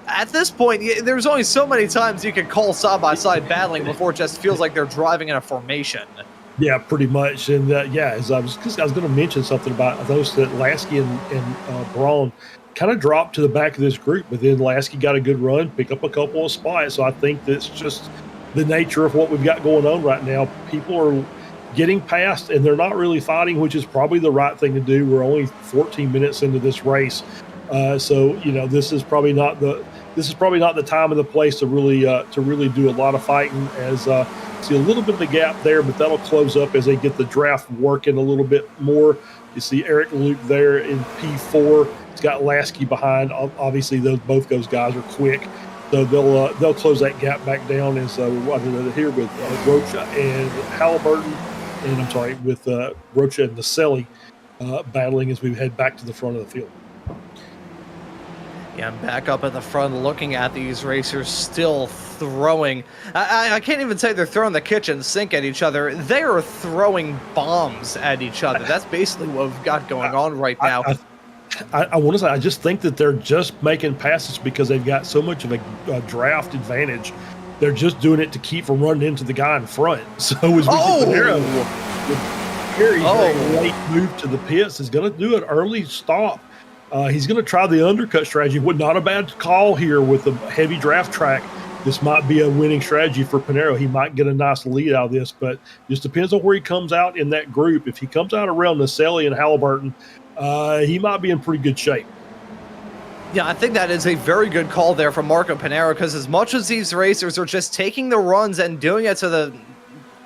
At this point, there's only so many times you can call side-by-side battling before it just feels like they're driving in a formation. Yeah, pretty much. And as I was going to mention something about those that Lasky and Braun kind of dropped to the back of this group, but then Lasky got a good run, pick up a couple of spots. So I think that's just the nature of what we've got going on right now. People are getting past, and they're not really fighting, which is probably the right thing to do. We're only 14 minutes into this race. So this is probably not the time and the place to really do a lot of fighting. As see a little bit of the gap there, but that'll close up as they get the draft working a little bit more. You see Eric Luke there in P4. He's got Lasky behind. Obviously, both those guys are quick, so they'll close that gap back down. As we're watching here with Rocha and Halliburton, and I'm sorry, with Rocha and Naselli battling as we head back to the front of the field. Yeah, I'm back up at the front looking at these racers still throwing. I can't even say they're throwing the kitchen sink at each other. They are throwing bombs at each other. That's basically what we've got going on right now. I want to say, I just think that they're just making passes because they've got so much of a draft advantage. They're just doing it to keep from running into the guy in front. So as we get the very late move to the pits is going to do an early stop. He's going to try the undercut strategy. Would not a bad call here with the heavy draft track. This might be a winning strategy for Pinero. He might get a nice lead out of this, but just depends on where he comes out in that group. If he comes out around Naselli and Halliburton, he might be in pretty good shape. Yeah, I think that is a very good call there from Marco Pinero, because as much as these racers are just taking the runs and doing it so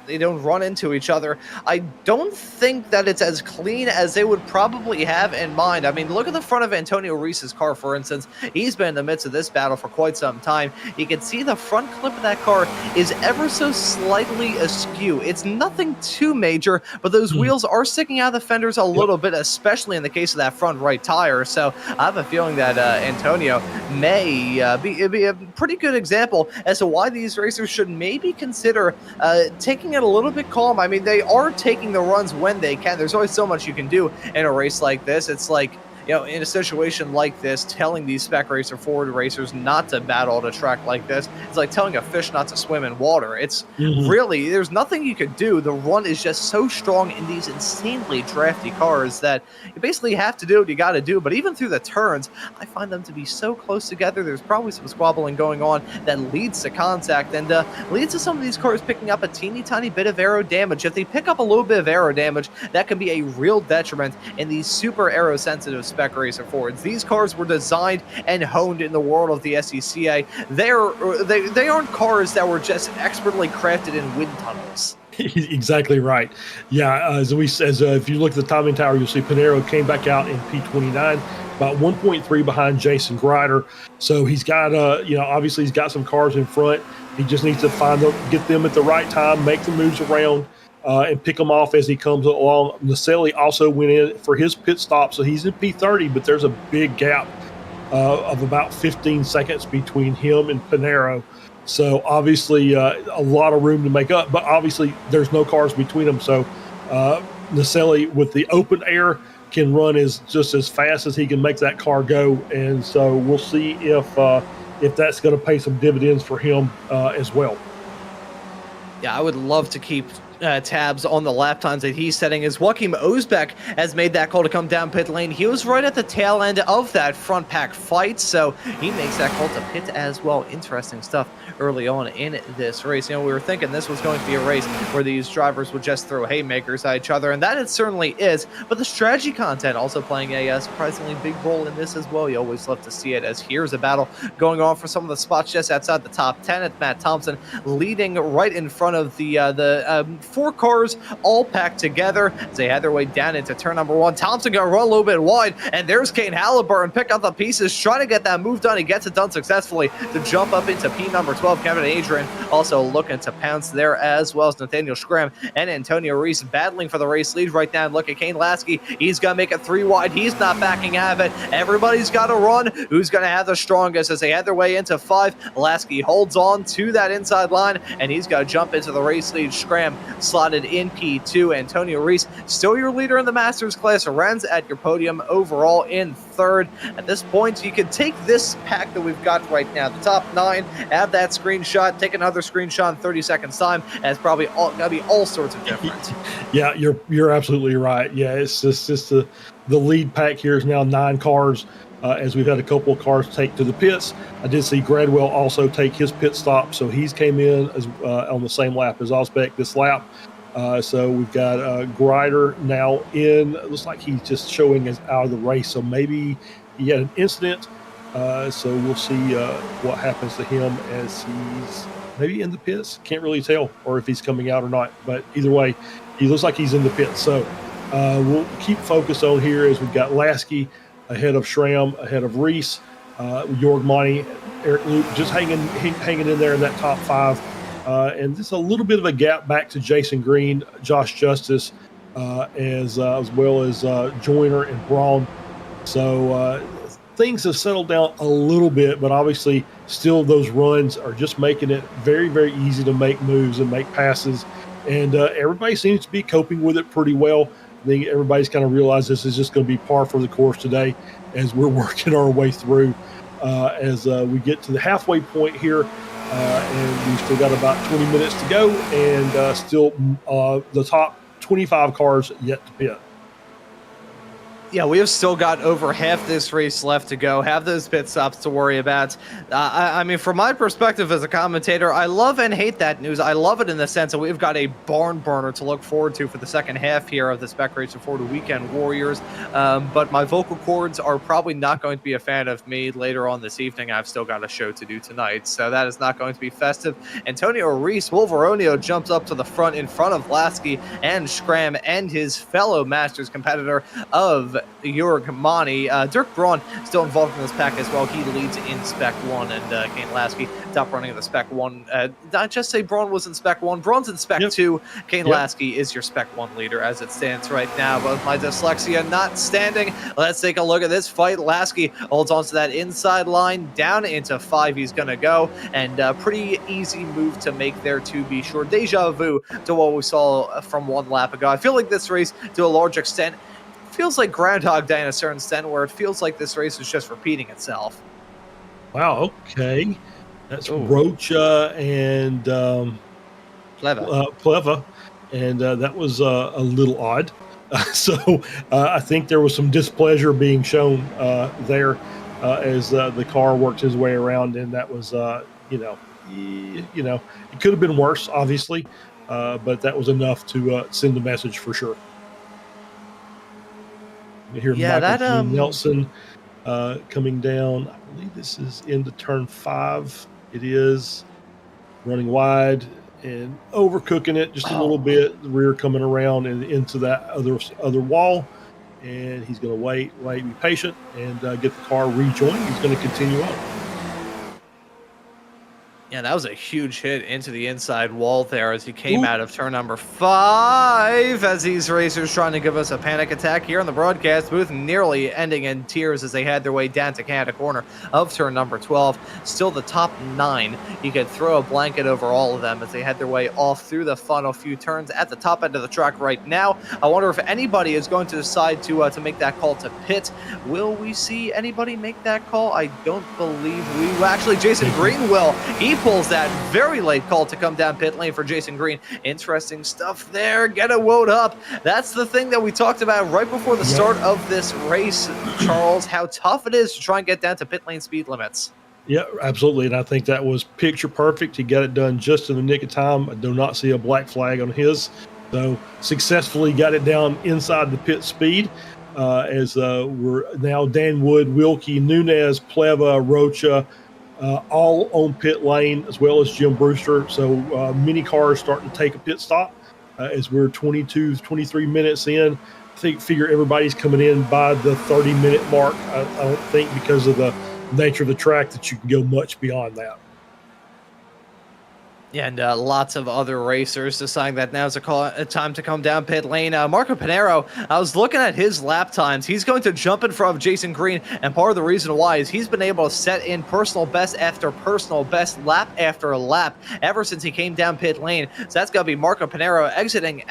they don't run into each other, I don't think that it's as clean as they would probably have in mind. I mean, look at the front of Antonio Reese's car, for instance. He's been in the midst of this battle for quite some time. You can see the front clip of that car is ever so slightly askew. It's nothing too major, but those wheels are sticking out of the fenders a little bit, especially in the case of that front right tire. So I have a feeling that Antonio may be a pretty good example as to why these racers should maybe consider taking it a little bit calm. I mean, they are taking the runs when they can. There's always so much you can do in a race like this. It's like, you know, in a situation like this, telling these Spec Racer Forward racers not to battle at a track like this, it's like telling a fish not to swim in water. It's really, there's nothing you could do. The run is just so strong in these insanely drafty cars that you basically have to do what you got to do. But even through the turns, I find them to be so close together. There's probably some squabbling going on that leads to contact and leads to some of these cars picking up a teeny tiny bit of aero damage. If they pick up a little bit of aero damage, that can be a real detriment in these super aero sensitive Spec Racer Forwards. These cars were designed and honed in the world of the SCCA. They aren't cars that were just expertly crafted in wind tunnels. Exactly right. Yeah, if you look at the timing tower, you'll see Pinero came back out in P29, about 1.3 behind Jason Grider. So he's got, obviously he's got some cars in front. He just needs to get them at the right time, make the moves around, and pick them off as he comes along. Naselli also went in for his pit stop, so he's in P30, but there's a big gap of about 15 seconds between him and Pinero. So obviously a lot of room to make up, but obviously there's no cars between them. So Naselli with the open air can run just as fast as he can make that car go. And so we'll see if that's going to pay some dividends for him as well. Yeah, I would love to keep tabs on the lap times that he's setting, as Joachim Osbeck has made that call to come down pit lane. He was right at the tail end of that front pack fight, so he makes that call to pit as well. Interesting stuff early on in this race. You know, we were thinking this was going to be a race where these drivers would just throw haymakers at each other, and that it certainly is, but the strategy content also playing a surprisingly big role in this as well. You always love to see it, as here's a battle going on for some of the spots just outside the top 10. It's Matt Thompson leading right in front of the 4 cars all packed together as they had their way down into turn number 1. Thompson gonna run a little bit wide, and there's Kane Halliburton pick up the pieces, trying to get that move done. He gets it done successfully to jump up into P number 12. Kevin Adrian also looking to pounce there, as well as Nathaniel Schramm and Antonio Reese battling for the race lead right now. Look at Kane Lasky. He's gonna make it 3 wide. He's not backing out of it. Everybody's got to run. Who's gonna have the strongest as they had their way into 5? Lasky holds on to that inside line, and he's got to jump into the race lead. Schramm slotted in P2. Antonio Reese still your leader in the Masters class. Renz at your podium overall in 3rd. At this point, you can take this pack that we've got right now, the top 9, have that screenshot, take another screenshot in 30 seconds time, and it's probably gonna be all sorts of different. Yeah, you're absolutely right. Yeah, it's just the lead pack here is now 9 cars. As we've had a couple of cars take to the pits. I did see Gradwell also take his pit stop, so he's came in as on the same lap as Osbeck this lap. So we've got Grider now in. It looks like he's just showing us out of the race, so maybe he had an incident. So we'll see what happens to him as he's maybe in the pits. Can't really tell, or if he's coming out or not. But either way, he looks like he's in the pits. So we'll keep focused on here as we've got Lasky ahead of Schramm, ahead of Reese, Jorg Monty, Eric Luke, just hanging in there in that top 5. And just a little bit of a gap back to Jason Green, Josh Justice, as well as Joyner and Braun. So things have settled down a little bit, but obviously still those runs are just making it very, very easy to make moves and make passes. And everybody seems to be coping with it pretty well. I think everybody's kind of realized this is just going to be par for the course today as we're working our way through as we get to the halfway point here. And we've still got about 20 minutes to go, and still the top 25 cars yet to pit. Yeah, we have still got over half this race left to go, have those pit stops to worry about. I mean, from my perspective as a commentator, I love and hate that news. I love it in the sense that we've got a barn burner to look forward to for the second half here of the Spec Racer Forward Weekend Warriors. But my vocal cords are probably not going to be a fan of me later on this evening. I've still got a show to do tonight, so that is not going to be festive. Antonio Reese Wolveronio jumps up to the front in front of Lasky and Scram and his fellow Masters competitor of Jurg Mani. Dirk Braun still involved in this pack as well. He leads in Spec 1, and Kane Lasky top running of the Spec 1. Not just say Braun was in Spec 1. Braun's in Spec 2. Kane Lasky is your Spec 1 leader as it stands right now. But with my dyslexia not standing, let's take a look at this fight. Lasky holds on to that inside line. Down into 5 he's going to go. And pretty easy move to make there, to be sure. Deja vu to what we saw from 1 lap ago. I feel like this race, to a large extent, feels like Groundhog Day in a certain extent, where it feels like this race is just repeating itself. Wow, okay. That's Rocha and Pleva. And that was a little odd. So I think there was some displeasure being shown there as the car worked his way around, and that was, it could have been worse, obviously, but that was enough to send a message for sure. Here, Michael Nelson coming down. I believe this is into turn 5. It is running wide and overcooking it just a little bit. The rear coming around and into that other wall, and he's going to wait, be patient, and get the car rejoined. He's going to continue on. Yeah, that was a huge hit into the inside wall there as he came out of turn number 5, as these racers trying to give us a panic attack here in the broadcast booth, nearly ending in tears as they had their way down to Canada corner of turn number 12. Still the top 9. You could throw a blanket over all of them as they had their way off through the final few turns at the top end of the track right now. I wonder if anybody is going to decide to make that call to pit. Will we see anybody make that call? I don't believe we will. Actually, Jason Green will. He pulls that very late call to come down pit lane for Jason Green. Interesting stuff there. Get it woed up. That's the thing that we talked about right before the start of this race, Charles, how tough it is to try and get down to pit lane speed limits. Yeah, absolutely. And I think that was picture perfect. He got it done just in the nick of time. I do not see a black flag on his. So successfully got it down inside the pit speed. As we're now Dan Wood, Wilkie, Nunez, Pleva, Rocha, all on pit lane, as well as Jim Brewster. So many cars starting to take a pit stop as we're 23 minutes in. I figure everybody's coming in by the 30-minute mark. I don't think, because of the nature of the track, that you can go much beyond that. And lots of other racers deciding that now's a time to come down pit lane. Marco Pinero, I was looking at his lap times. He's going to jump in front of Jason Green, and part of the reason why is he's been able to set in personal best after personal best, lap after lap, ever since he came down pit lane. So that's going to be Marco Pinero exiting,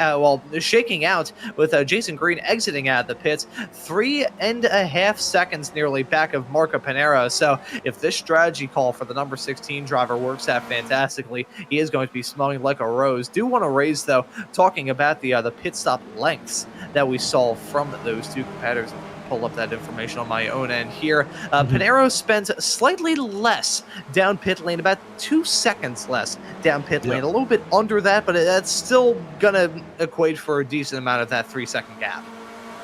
shaking out with Jason Green exiting out of the pits. 3.5 seconds nearly back of Marco Pinero. So if this strategy call for the number 16 driver works out fantastically, he is going to be smelling like a rose. Do want to raise, though, talking about the pit stop lengths that we saw from those two competitors. Pull up that information on my own end here. Pinero spent slightly less down pit lane, about 2 seconds less down pit lane. A little bit under that, but that's still going to equate for a decent amount of that 3-second gap.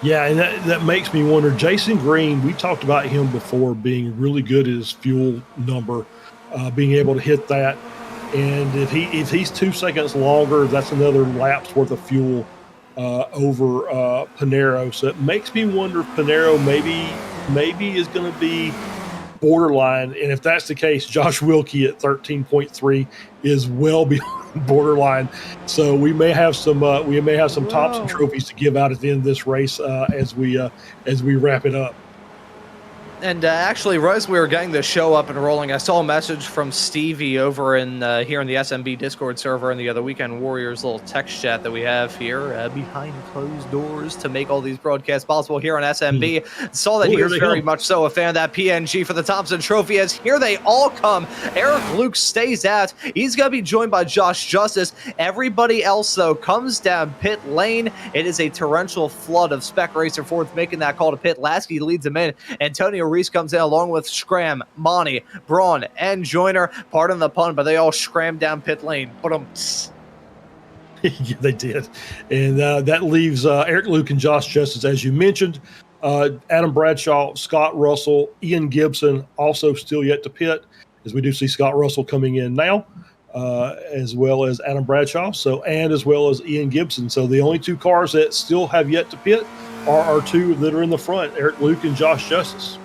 Yeah, and that makes me wonder. Jason Green, we talked about him before being really good at his fuel number, being able to hit that. And if he's 2 seconds longer, that's another lap's worth of fuel over Pinero. So it makes me wonder if Pinero maybe is going to be borderline. And if that's the case, Josh Wilkie at 13.3 is well beyond borderline. So we may have some Thompson trophies to give out at the end of this race as we wrap it up. And actually, right as we were getting the show up and rolling, I saw a message from Stevie over in here in the SMB Discord server in the other Weekend Warriors little text chat that we have here behind closed doors to make all these broadcasts possible here on SMB. Saw that he was very much so a fan of that PNG for the Thompson Trophy, as here they all come. Eric Luke stays out. He's going to be joined by Josh Justice. Everybody else, though, comes down pit lane. It is a torrential flood of Spec Racer Fords making that call to pit. Lasky leads him in. Antonio Reese comes in along with Scram, Monty, Braun, and Joyner. Pardon the pun, but they all scram down pit lane. Yeah, they did. And that leaves Eric Luke and Josh Justice, as you mentioned. Adam Bradshaw, Scott Russell, Ian Gibson also still yet to pit, as we do see Scott Russell coming in now, as well as Adam Bradshaw, and as well as Ian Gibson. So the only two cars that still have yet to pit are our two that are in the front, Eric Luke and Josh Justice.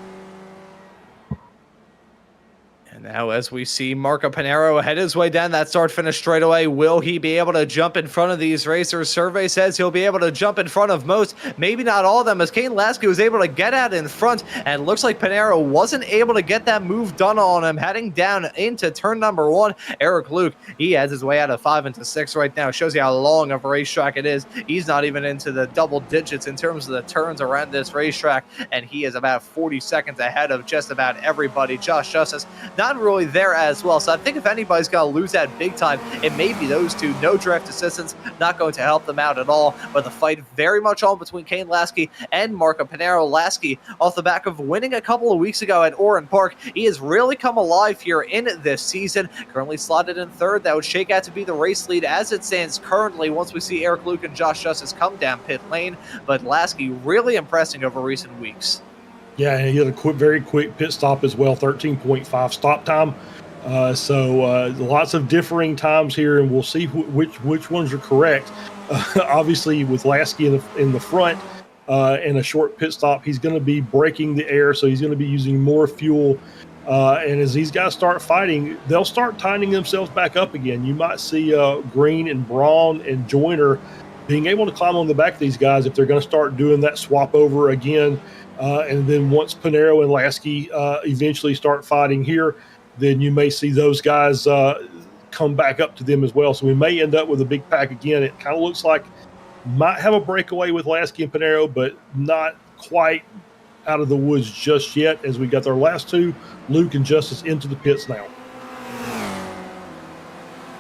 And now as we see Marco Pinero head his way down that start-finish straightaway, will he be able to jump in front of these racers? Survey says he'll be able to jump in front of most, maybe not all of them, as Kane Lasky was able to get out in front, and looks like Pinero wasn't able to get that move done on him, heading down into turn number 1. Eric Luke, he has his way out of 5 into 6 right now. Shows you how long of a racetrack it is. He's not even into the double digits in terms of the turns around this racetrack, and he is about 40 seconds ahead of just about everybody. Josh Justice, not really there as well. So I think if anybody's going to lose that big time, it may be those two. No draft assistance, not going to help them out at all. But the fight very much on between Kane Lasky and Marco Pinero. Lasky, off the back of winning a couple of weeks ago at Oran Park, he has really come alive here in this season. Currently slotted in third. That would shake out to be the race lead as it stands currently once we see Eric Luke and Josh Justice come down pit lane. But Lasky really impressing over recent weeks. Yeah, and he had a very quick pit stop as well, 13.5 stop time. So lots of differing times here, and we'll see which ones are correct. Obviously, with Lasky in the front and a short pit stop, he's going to be braking the air, so he's going to be using more fuel. And as these guys start fighting, they'll start tightening themselves back up again. You might see Green and Braun and Joyner being able to climb on the back of these guys if they're going to start doing that swap over again. And then once Pinero and Lasky eventually start fighting here, then you may see those guys come back up to them as well. So we may end up with a big pack again. It kind of looks like might have a breakaway with Lasky and Pinero, but not quite out of the woods just yet, as we got their last two, Luke and Justice, into the pits now.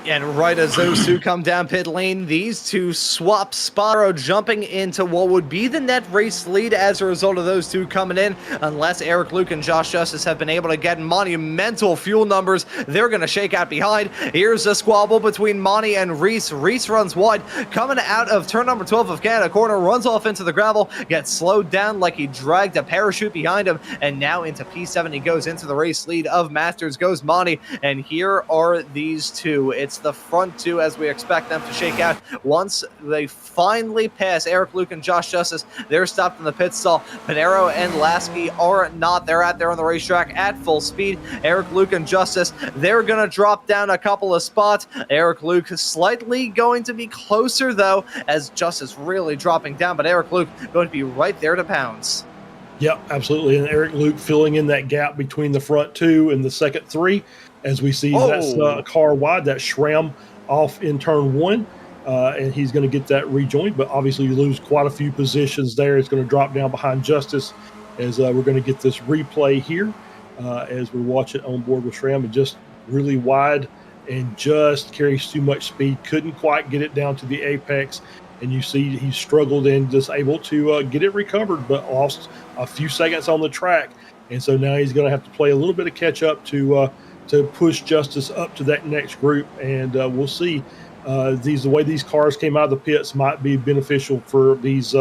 And right as those two come down pit lane, these two swap Sparo jumping into what would be the net race lead as a result of those two coming in. Unless Eric Luke and Josh Justice have been able to get monumental fuel numbers, they're going to shake out behind. Here's a squabble between Monty and Reese. Reese runs wide, coming out of turn number 12 of Canada Corner, runs off into the gravel, gets slowed down like he dragged a parachute behind him, and now into P7 he goes. Into the race lead of Masters goes Monty, and here are these two. It's the front two as we expect them to shake out. Once they finally pass Eric Luke and Josh Justice, they're stopped in the pit stall. Pinero and Lasky are not. They're out there on the racetrack at full speed. Eric Luke and Justice, they're going to drop down a couple of spots. Eric Luke slightly going to be closer, though, as Justice really dropping down, but Eric Luke going to be right there to pounce. Yep, absolutely. And Eric Luke filling in that gap between the front two and the second three, as we see that car wide, that SRAM off in turn 1, and he's going to get that rejoined. But obviously, you lose quite a few positions there. It's going to drop down behind Justice, as we're going to get this replay here as we watch it on board with SRAM. And just really wide and just carries too much speed. Couldn't quite get it down to the apex. And you see he struggled and just able to get it recovered, but lost a few seconds on the track. And so now he's going to have to play a little bit of catch up to push Justice up to that next group. And we'll see. The way these cars came out of the pits might be beneficial for these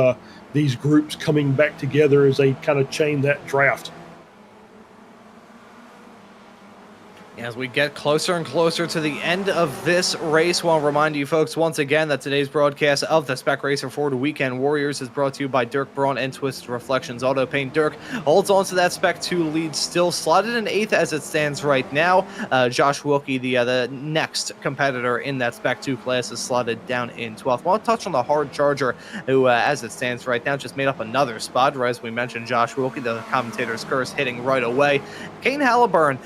groups coming back together as they kind of chain that draft. As we get closer and closer to the end of this race, I want to remind you folks once again that today's broadcast of the Spec Racer Ford Weekend Warriors is brought to you by Dirk Braun and Twisted Reflections Auto Paint. Dirk holds on to that Spec 2 lead, still slotted in 8th as it stands right now. Josh Wilkie, the next competitor in that Spec 2 class, is slotted down in 12th. I want to touch on the hard charger, who, as it stands right now, just made up another spot. As we mentioned, Josh Wilkie, the commentator's curse, hitting right away. Kane Halliburton,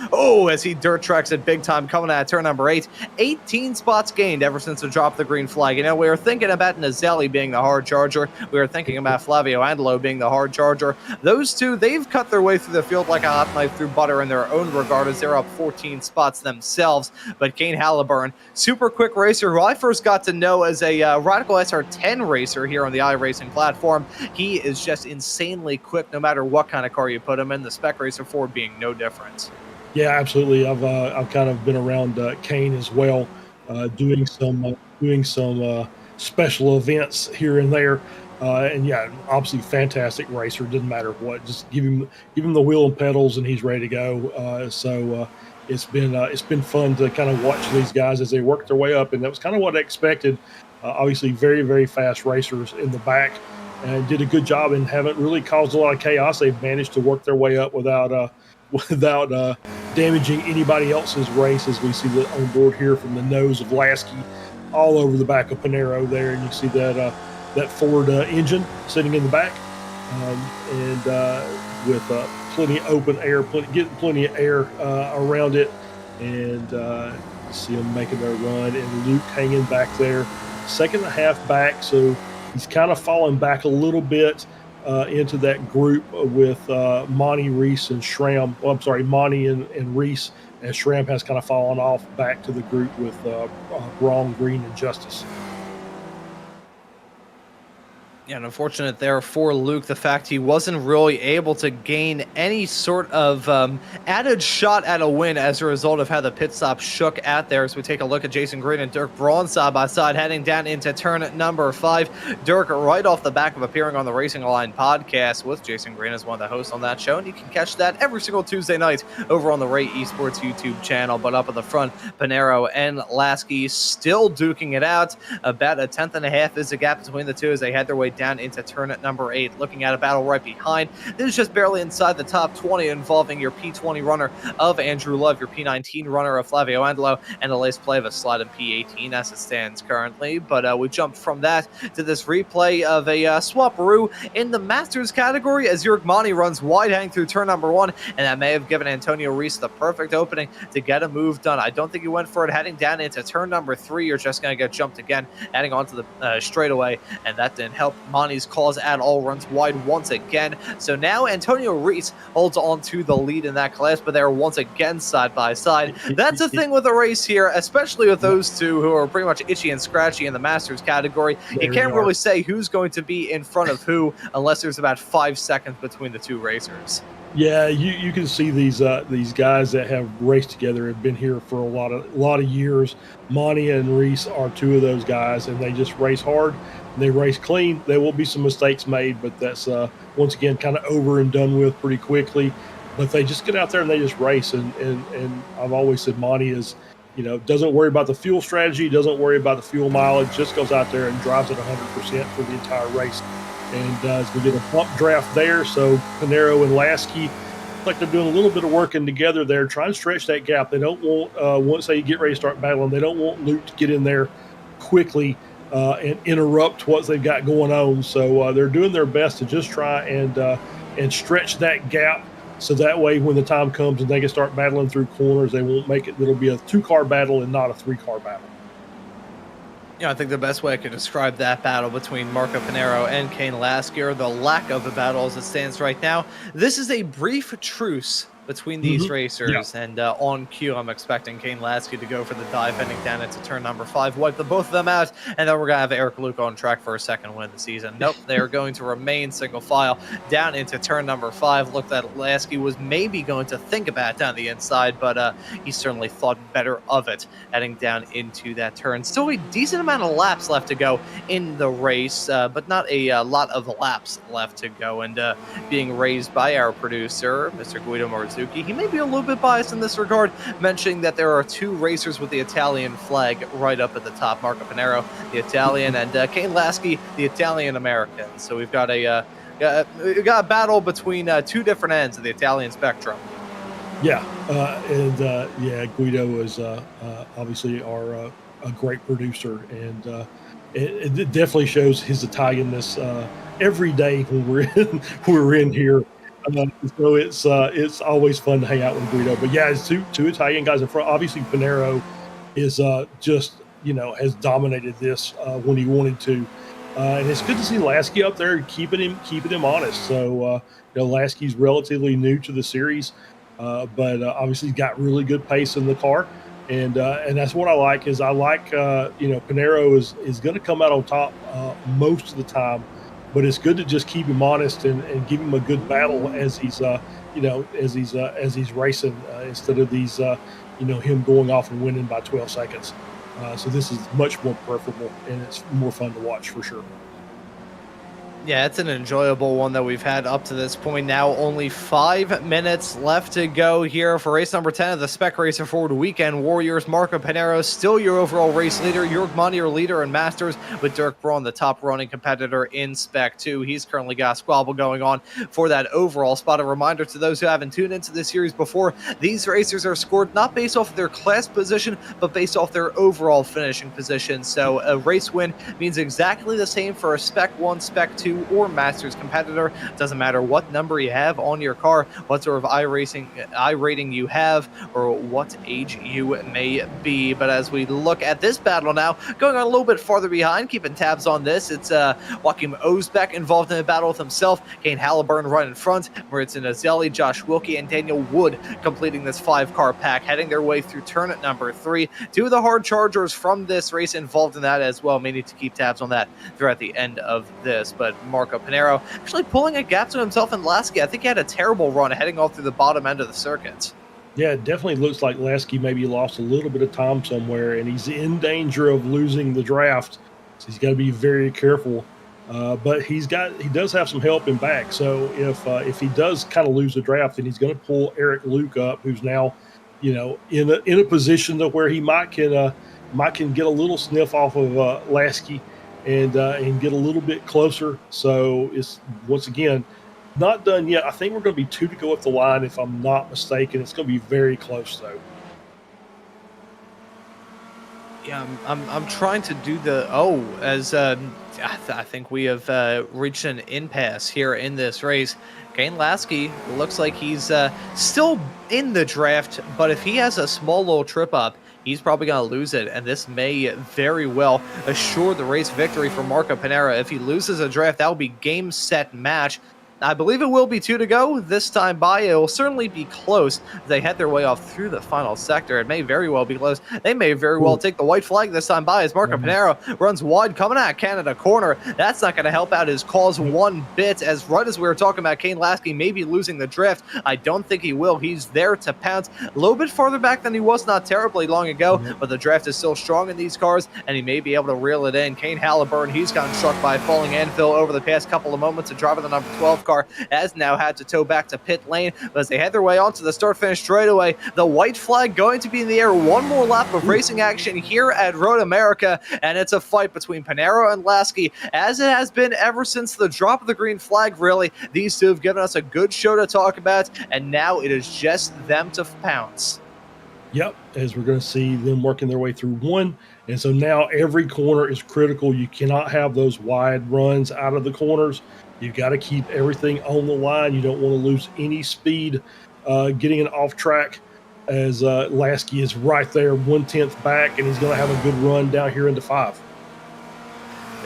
as he dirt tracks it big time coming out of turn number 8. 18 spots gained ever since the drop of the green flag. You know, we were thinking about Nazelli being the hard charger. We were thinking about Flavio Angelo being the hard charger. Those two, they've cut their way through the field like a hot knife through butter in their own regard, as they're up 14 spots themselves. But Kane Halliburton, super quick racer, who I first got to know as a Radical SR10 racer here on the iRacing platform. He is just insanely quick no matter what kind of car you put him in, the Spec Racer Ford being no different. Yeah, absolutely. I've kind of been around Kane as well, doing some special events here and there, and yeah, obviously fantastic racer. Doesn't matter what, just give him the wheel and pedals, and he's ready to go. So it's been fun to kind of watch these guys as they work their way up, and that was kind of what I expected. Obviously, very very fast racers in the back, and did a good job and haven't really caused a lot of chaos. They've managed to work their way up without damaging anybody else's race, as we see that on board here from the nose of Lasky all over the back of Panero there, and you see that Ford engine sitting in the back, and with plenty of open air, getting plenty of air around it, and you see them making their run, and Luke hanging back there, second and a half back, so he's kind of falling back a little bit into that group with Monty, Reese, and Schramm. Well, I'm sorry, Monty and Reese, and Schramm has kind of fallen off back to the group with Wrong, Green, and Justice. Yeah, and unfortunate there for Luke, the fact he wasn't really able to gain any sort of added shot at a win as a result of how the pit stop shook out there. As we take a look at Jason Green and Dirk Braun side by side heading down into turn number 5. Dirk, right off the back of appearing on the Racing Line podcast with Jason Green as one of the hosts on that show, and you can catch that every single Tuesday night over on the Ray Esports YouTube channel. But up at the front, Panero and Lasky still duking it out. About a tenth and a half is the gap between the two as they head their way down into turn at number 8, looking at a battle right behind. This is just barely inside the top 20, involving your P20 runner of Andrew Love, your P19 runner of Flavio Angelo, and the lace play of a slot in P18 as it stands currently. But we jumped from that to this replay of a swap-aroo in the Masters category as Jurg Monty runs wide hang through turn number 1, and that may have given Antonio Reese the perfect opening to get a move done. I don't think he went for it heading down into turn number 3. You're just going to get jumped again, adding onto the straightaway, and that didn't help Monty's cause at all, runs wide once again. So now Antonio Reese holds on to the lead in that class, but they're once again side by side. That's the thing with the race here, especially with those two who are pretty much itchy and scratchy in the Masters category. You can't really say who's going to be in front of who unless there's about 5 seconds between the two racers. Yeah, you can see these guys that have raced together have been here for a lot of years. Monty and Reese are two of those guys, and they just race hard. They race clean. There will be some mistakes made, but that's once again kind of over and done with pretty quickly. But they just get out there and they just race. And I've always said Monty is, doesn't worry about the fuel strategy, doesn't worry about the fuel mileage, just goes out there and drives it 100% for the entire race. And as we get a bump draft there, so Panero and Lasky, like they're doing a little bit of working together there, trying to stretch that gap. They don't want, once they get ready to start battling, they don't want Luke to get in there quickly and interrupt what they've got going on. So they're doing their best to just try and stretch that gap, so that way when the time comes and they can start battling through corners, they won't make it. It'll be a 2-car battle and not a 3-car battle. I think the best way I could describe that battle between Marco Panero and Kane Lasky, or the lack of a battle as it stands right now, this is a brief truce between these racers, and on cue, I'm expecting Kane Lasky to go for the dive heading down into turn number 5, wipe the both of them out, and then we're going to have Eric Luke on track for a second win of the season. Nope, they are going to remain single file down into turn number 5. Looked that Lasky was maybe going to think about down the inside, but he certainly thought better of it heading down into that turn. Still a decent amount of laps left to go in the race, but not a lot of laps left to go, and being raised by our producer, Mr. Guido Marzucchi, Marzucchi. He may be a little bit biased in this regard, mentioning that there are two racers with the Italian flag right up at the top. Marco Pinero, the Italian, and Kane Lasky, the Italian-American. So we've got a battle between two different ends of the Italian spectrum. Yeah, yeah, Guido is obviously a great producer, and it definitely shows his Italianness every day when we're in here. So it's always fun to hang out with Guido. But yeah, it's two Italian guys in front. Obviously, Pinero is just has dominated this when he wanted to, and it's good to see Lasky up there keeping him honest. So Lasky's relatively new to the series. But obviously he's got really good pace in the car, and that's what I like. Pinero is going to come out on top most of the time, but it's good to just keep him honest and give him a good battle as he's racing instead of these him going off and winning by 12 seconds. So this is much more preferable, and it's more fun to watch for sure. Yeah, it's an enjoyable one that we've had up to this point. Now only 5 minutes left to go here for race number 10 of the Spec Racer Forward Weekend Warriors. Marco Pinero still your overall race leader. Jörg Monty, your leader in Masters, with Dirk Braun, the top running competitor in Spec 2. He's currently got a squabble going on for that overall spot. A reminder to those who haven't tuned into this series before, these racers are scored not based off of their class position, but based off their overall finishing position. So a race win means exactly the same for a Spec 1, Spec 2, or Masters competitor. Doesn't matter what number you have on your car, what sort of iRating you have, or what age you may be. But as we look at this battle now, going on a little bit farther behind, keeping tabs on this, it's Joachim Osbeck involved in the battle with himself, Kane Halliburton right in front, Maurizio Nazelli, Josh Wilkie, and Daniel Wood completing this 5-car pack, heading their way through turn at number 3. Two of the hard chargers from this race involved in that as well. May need to keep tabs on that throughout the end of this. But Marco Pinero actually pulling a gap to himself and Lasky. I think he had a terrible run heading off through the bottom end of the circuit. Yeah, it definitely looks like Lasky maybe lost a little bit of time somewhere, and he's in danger of losing the draft. So he's got to be very careful. But he does have some help in back. So if he does kind of lose the draft, then he's going to pull Eric Luke up, who's now in a position to where he might can get a little sniff off of Lasky and get a little bit closer. So it's once again not done yet. I think we're going to be 2 to go up the line, if I'm not mistaken. It's going to be very close though. Yeah, I'm trying to do the I think we have reached an impasse here in this race. Kane Lasky looks like he's still in the draft, but if he has a small little trip up, he's probably going to lose it, and this may very well assure the race victory for Marco Pinero. If he loses a draft, that will be game, set, match. I believe it will be 2 to go this time by. It will certainly be close. They head their way off through the final sector. It may very well be close. They may very well take the white flag this time by as Marco Pinero runs wide, coming out Canada corner. That's not going to help out his cause one bit, as right as we were talking about Kane Lasky maybe losing the drift, I don't think he will. He's there to pounce. A little bit farther back than he was not terribly long ago, but the draft is still strong in these cars, and he may be able to reel it in. Kane Halliburton, he's gotten struck by a falling anvil over the past couple of moments. A driver, the number 12 car, has now had to tow back to pit lane, but as they head their way onto the start-finish straightaway, the white flag going to be in the air. One more lap of racing action here at Road America, and it's a fight between Pinero and Lasky, as it has been ever since the drop of the green flag, really. These two have given us a good show to talk about, and now it is just them to pounce. Yep, as we're going to see them working their way through one. And so now every corner is critical. You cannot have those wide runs out of the corners. You've got to keep everything on the line. You don't want to lose any speed getting it off track, as Lasky is right there 1/10 back, and he's going to have a good run down here into 5.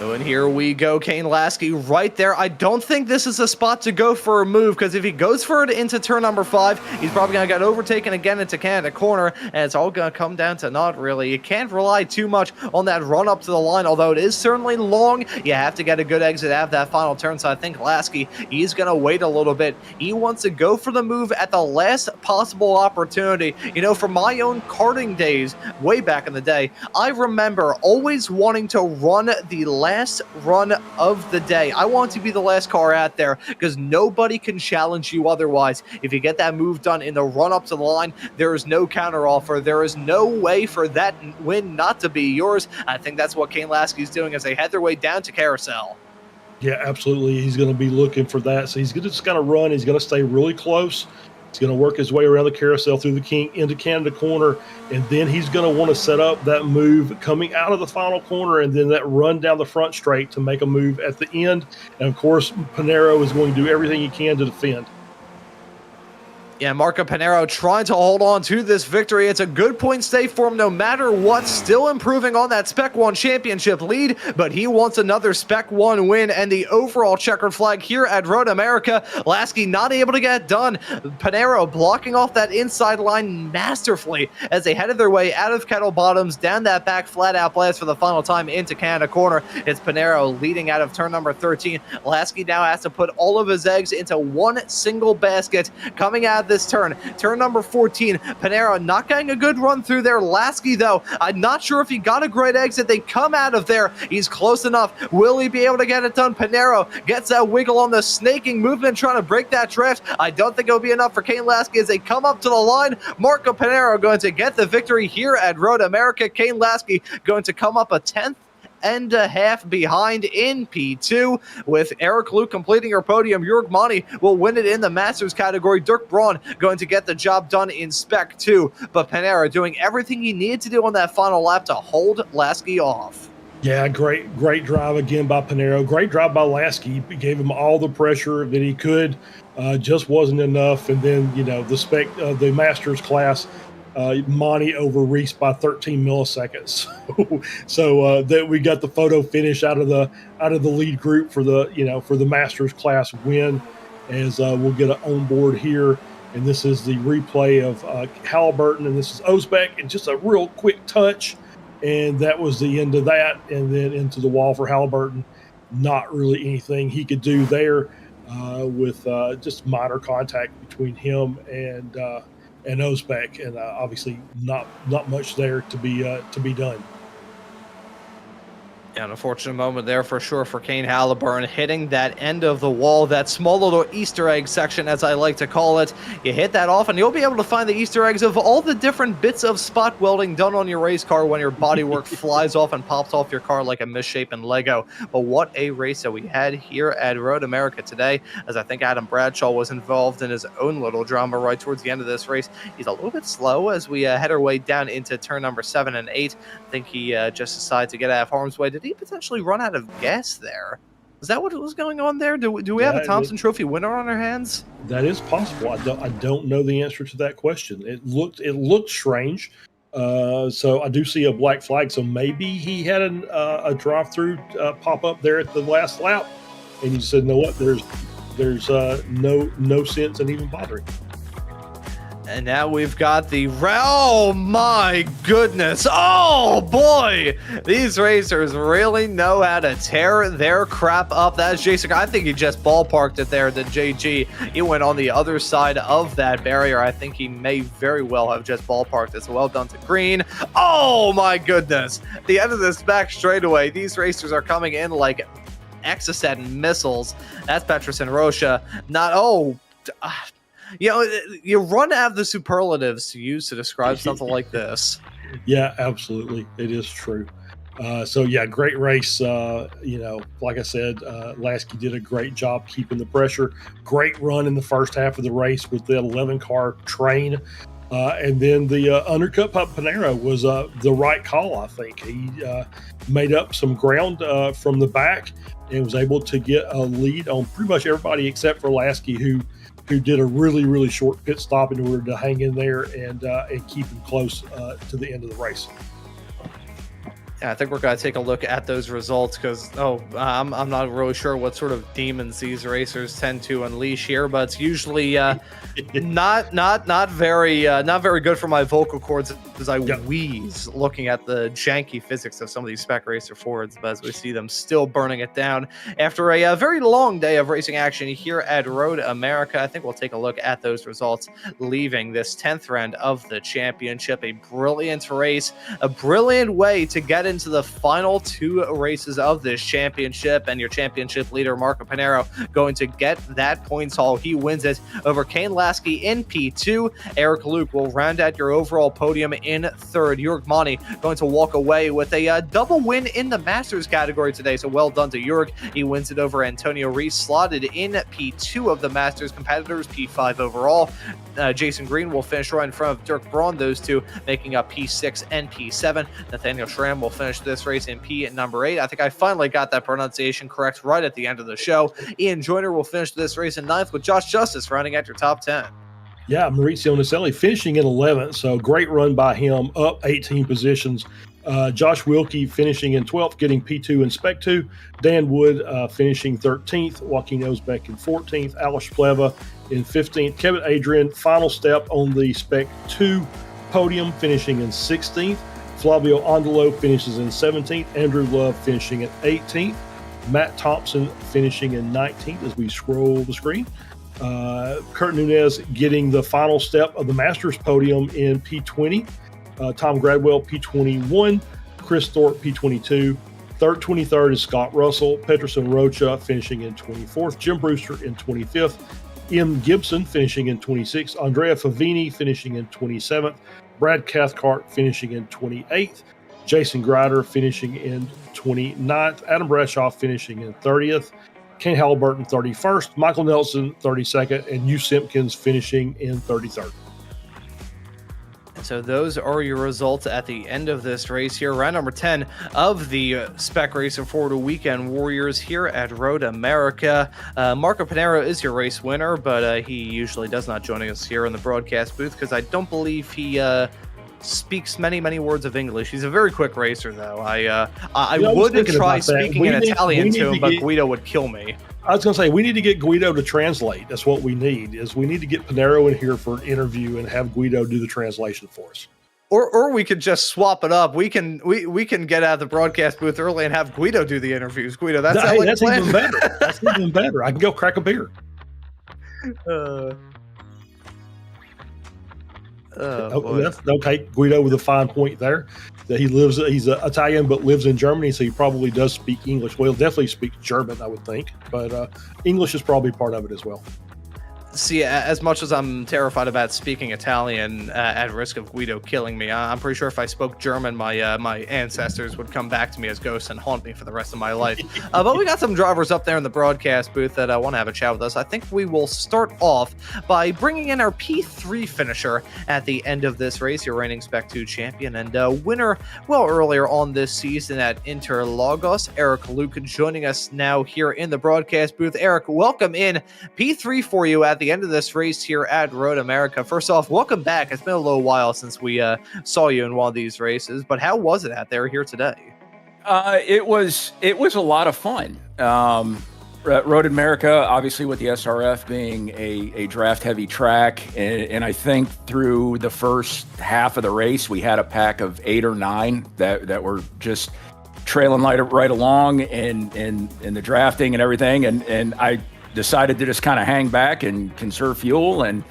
And here we go, Kane Lasky right there. I don't think this is a spot to go for a move, because if he goes for it into turn number 5, he's probably going to get overtaken again into Canada corner, and it's all going to come down to naught, really. You can't rely too much on that run up to the line, although it is certainly long. You have to get a good exit out of that final turn, so I think Lasky, he's going to wait a little bit. He wants to go for the move at the last possible opportunity. You know, from my own karting days way back in the day, I remember always wanting to run the last run of the day. I want to be the last car out there because nobody can challenge you otherwise. If you get that move done in the run up to the line, there is no counter offer. There is no way for that win not to be yours. I think that's what Kane Lasky's doing as they head their way down to Carousel. Yeah, absolutely. He's going to be looking for that. So he's just going to run. He's going to stay really close. He's going to work his way around the carousel through the kink into Canada corner, and then he's going to want to set up that move coming out of the final corner and then that run down the front straight to make a move at the end. And, of course, Pinero is going to do everything he can to defend. Yeah, Marco Pinero trying to hold on to this victory. It's a good point stay for him no matter what. Still improving on that Spec 1 championship lead, but he wants another Spec 1 win and the overall checkered flag here at Road America. Lasky not able to get done. Pinero blocking off that inside line masterfully as they headed their way out of Kettle Bottoms, down that back flat-out blast for the final time into Canada corner. It's Pinero leading out of turn number 13. Lasky now has to put all of his eggs into one single basket coming out this turn number 14. Pinero not getting a good run through there. Lasky, though, I'm not sure if he got a great exit. They come out of there. He's close enough. Will he be able to get it done? Pinero gets that wiggle on the snaking movement, trying to break that draft. I don't think it'll be enough for Kane Lasky as they come up to the line. Marco Pinero going to get the victory here at Road America. Kane Lasky going to come up a 10th and a half behind in P2, with Eric Luke completing her podium. Jurg Monty will win it in the Masters category. Dirk Braun going to get the job done in Spec 2, but Pinero doing everything he needed to do on that final lap to hold Lasky off. Yeah, great drive again by Pinero. Great drive by Lasky. He gave him all the pressure that he could. Just wasn't enough. And then, the Masters class, Monty over Reese by 13 milliseconds. So that we got the photo finish out of the lead group for the Masters class win, as we'll get an onboard here. And this is the replay of Halliburton, and this is Osbeck, and just a real quick touch, and that was the end of that. And then into the wall for Halliburton. Not really anything he could do there with just minor contact between him and Osbeck, and obviously not much there to be done. Yeah, an unfortunate moment there for sure for Kane Halliburton, hitting that end of the wall, that small little Easter egg section, as I like to call it. You hit that off, and you'll be able to find the Easter eggs of all the different bits of spot welding done on your race car when your bodywork flies off and pops off your car like a misshapen Lego. But what a race that we had here at Road America today, as I think Adam Bradshaw was involved in his own little drama right towards the end of this race. He's a little bit slow as we head our way down into turn number 7 and 8. I think he just decided to get out of harm's way. Did he potentially run out of gas there? Is that what was going on there? Do we have a Thompson Trophy winner on our hands? That is possible. I don't know the answer to that question. It looked strange. So I do see a black flag. So maybe he had a drive-through pop up there at the last lap, and he said, "You know what? There's no sense in even bothering." And now we've got the... Oh, my goodness. Oh, boy. These racers really know how to tear their crap up. That's Jason. I think he just ballparked it there, the JG. He went on the other side of that barrier. I think he may very well have just ballparked it. So well done to Green. Oh, my goodness. The end of this back straightaway. These racers are coming in like Exocet missiles. That's Petrus and Rocha. You run out of the superlatives to use to describe something like this. Yeah, absolutely. It is true. Great race. Like I said, Lasky did a great job keeping the pressure. Great run in the first half of the race with the 11-car train. And then the undercut by Pinero was the right call, I think. He made up some ground from the back and was able to get a lead on pretty much everybody except for Lasky, who did a really, really short pit stop in order to hang in there and keep him close to the end of the race. Yeah, I think we're going to take a look at those results because, I'm not really sure what sort of demons these racers tend to unleash here, but it's usually not very good for my vocal cords as I wheeze looking at the janky physics of some of these Spec Racer Fords, but as we see them still burning it down after a very long day of racing action here at Road America. I think we'll take a look at those results leaving this 10th round of the championship. A brilliant race, a brilliant way to get into the final 2 races of this championship, and your championship leader, Marco Pinero, going to get that points haul. He wins it over Kane Lasky in P2. Eric Luke will round out your overall podium in 3rd. Jurg Mani going to walk away with a double win in the Masters category today, so well done to Jurg. He wins it over Antonio Reese, slotted in P2 of the Masters competitors, P5 overall. Jason Green will finish right in front of Dirk Braun, those two making up P6 and P7. Nathaniel Schramm will finish this race in P at number 8. I think I finally got that pronunciation correct right at the end of the show. Ian Joyner will finish this race in 9th, with Josh Justice rounding out your top 10. Yeah, Maurizio Naselli finishing in 11th, so great run by him, up 18 positions. Josh Wilkie finishing in 12th, getting P2 in Spec 2. Dan Wood finishing 13th. Joaquin Osbeck in 14th. Alice Pleva in 15th. Kevin Adrian, final step on the Spec 2 podium, finishing in 16th. Flavio Andolo finishes in 17th. Andrew Love finishing at 18th. Matt Thompson finishing in 19th as we scroll the screen. Kurt Nunez getting the final step of the Masters podium in P20. Tom Gradwell, P21. Chris Thorpe, P22. 23rd is Scott Russell. Peterson Rocha finishing in 24th. Jim Brewster in 25th. M. Gibson finishing in 26th. Andrea Favini finishing in 27th. Brad Cathcart finishing in 28th. Jason Grider finishing in 29th. Adam Bradshaw finishing in 30th. Kane Halliburton 31st. Michael Nelson 32nd. And Hugh Simpkins finishing in 33rd. So those are your results at the end of this race here. Round number 10 of the Spec Racer Forward Weekend Warriors here at Road America. Marco Pinero is your race winner, but he usually does not join us here in the broadcast booth because I don't believe he speaks many words of English. He's a very quick racer, though. I would try speaking in Italian to him, but Guido would kill me. I was going to say, we need to get Guido to translate. That's what we need, is we need to get Pinero in here for an interview and have Guido do the translation for us. Or we could just swap it up. We can get out of the broadcast booth early and have Guido do the interviews. Guido, that's even better. That's even better. I can go crack a beer. That's okay. Guido with a fine point there. That he's Italian but lives in Germany, so he probably does speak English. Well, he'll definitely speak German, I would think, but English is probably part of it as well. See, as much as I'm terrified about speaking Italian at risk of Guido killing me, I'm pretty sure if I spoke German, my ancestors would come back to me as ghosts and haunt me for the rest of my life. But we got some drivers up there in the broadcast booth that want to have a chat with us. I think we will start off by bringing in our P3 finisher at the end of this race, your reigning Spec 2 champion and winner, well, earlier on this season at Interlagos, Eric Luke, joining us now here in the broadcast booth. Eric, welcome in. P3 for you at the end of this race here at Road America. First off, welcome back. It's been a little while since we saw you in one of these races, but how was it out there here today? It was a lot of fun. Road America, obviously with the SRF being a draft heavy track, and I think through the first half of the race we had a pack of 8 or 9 that were just trailing right along in the drafting and everything, and I decided to just kind of hang back and conserve fuel and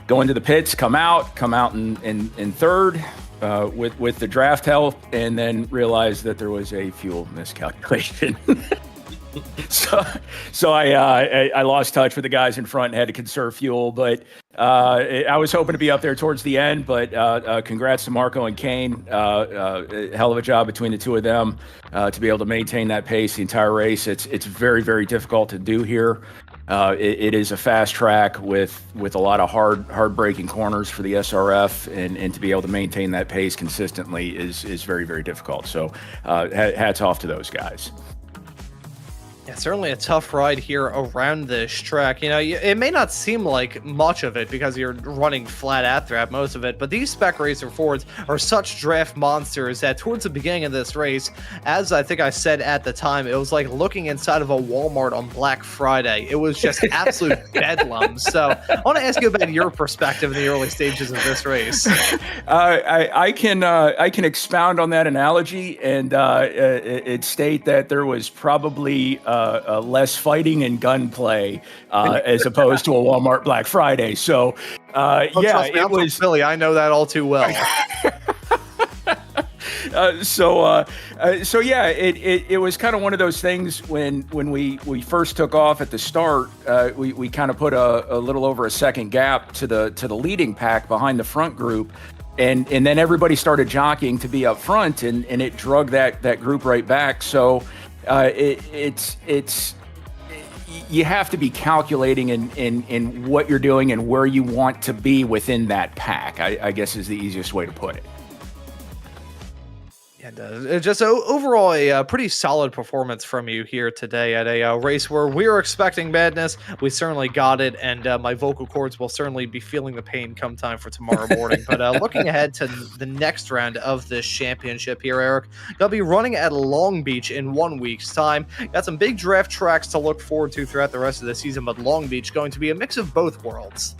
go into the pits, come out in third with the draft help, and then realized that there was a fuel miscalculation. So I lost touch with the guys in front and had to conserve fuel, but I was hoping to be up there towards the end, but congrats to Marco and Kane. Hell of a job between the two of them to be able to maintain that pace the entire race. It's very, very difficult to do here. It is a fast track with a lot of hard braking corners for the SRF, and to be able to maintain that pace consistently is very, very difficult. So hats off to those guys. Yeah, certainly a tough ride here around this track. You know, it may not seem like much of it because you're running flat out throughout most of it, but these Spec Racer Fords are such draft monsters that towards the beginning of this race, as I think I said at the time, it was like looking inside of a Walmart on Black Friday. It was just absolute bedlam. So I want to ask you about your perspective in the early stages of this race. I can expound on that analogy and it state that there was probably less fighting and gunplay as opposed to a Walmart Black Friday. So, yeah, it was Philly. I know that all too well. So yeah, it was kind of one of those things when we first took off at the start. We kind of put a little over a second gap to the leading pack behind the front group. And then everybody started jockeying to be up front, and it drug that group right back. So it's you have to be calculating in what you're doing and where you want to be within that pack, I guess is the easiest way to put it. And just overall, a pretty solid performance from you here today at a race where we were expecting madness. We certainly got it, and my vocal cords will certainly be feeling the pain come time for tomorrow morning. But looking ahead to the next round of this championship here, Eric, they'll be running at Long Beach in 1 week's time. Got some big draft tracks to look forward to throughout the rest of the season, but Long Beach going to be a mix of both worlds.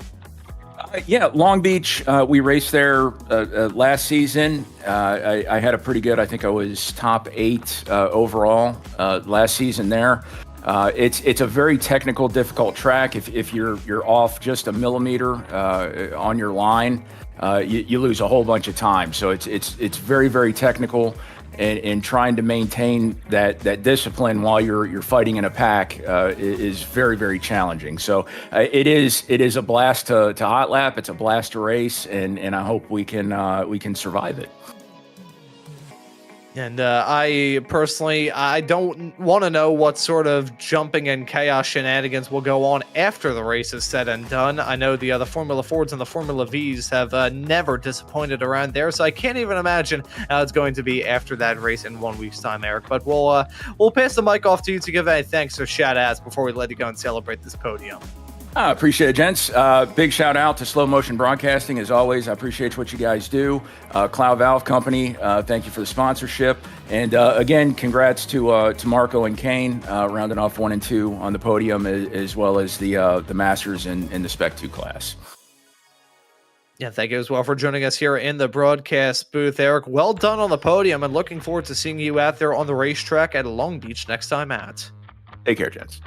Yeah, Long Beach, we raced there last season. I had a pretty good, I think I was top 8 overall last season there. It's a very technical, difficult track. If you're off just a millimeter on your line, you lose a whole bunch of time. So it's very, very technical. And trying to maintain that discipline while you're fighting in a pack is very, very challenging. So it is a blast to hot lap. It's a blast to race, and I hope we can survive it. And I personally, I don't want to know what sort of jumping and chaos shenanigans will go on after the race is said and done. I know the Formula Fords and the Formula Vs have never disappointed around there, so I can't even imagine how it's going to be after that race in 1 week's time, Eric. But we'll pass the mic off to you to give any thanks or shout-outs before we let you go and celebrate this podium. I appreciate it, gents. Big shout out to Slow Motion Broadcasting. As always, I appreciate what you guys do. Cloud Valve Company, thank you for the sponsorship. And again, congrats to Marco and Kane, rounding off 1 and 2 on the podium, as well as the Masters in the Spec 2 class. Yeah, thank you as well for joining us here in the broadcast booth, Eric. Well done on the podium, and looking forward to seeing you out there on the racetrack at Long Beach next time out. Take care, gents.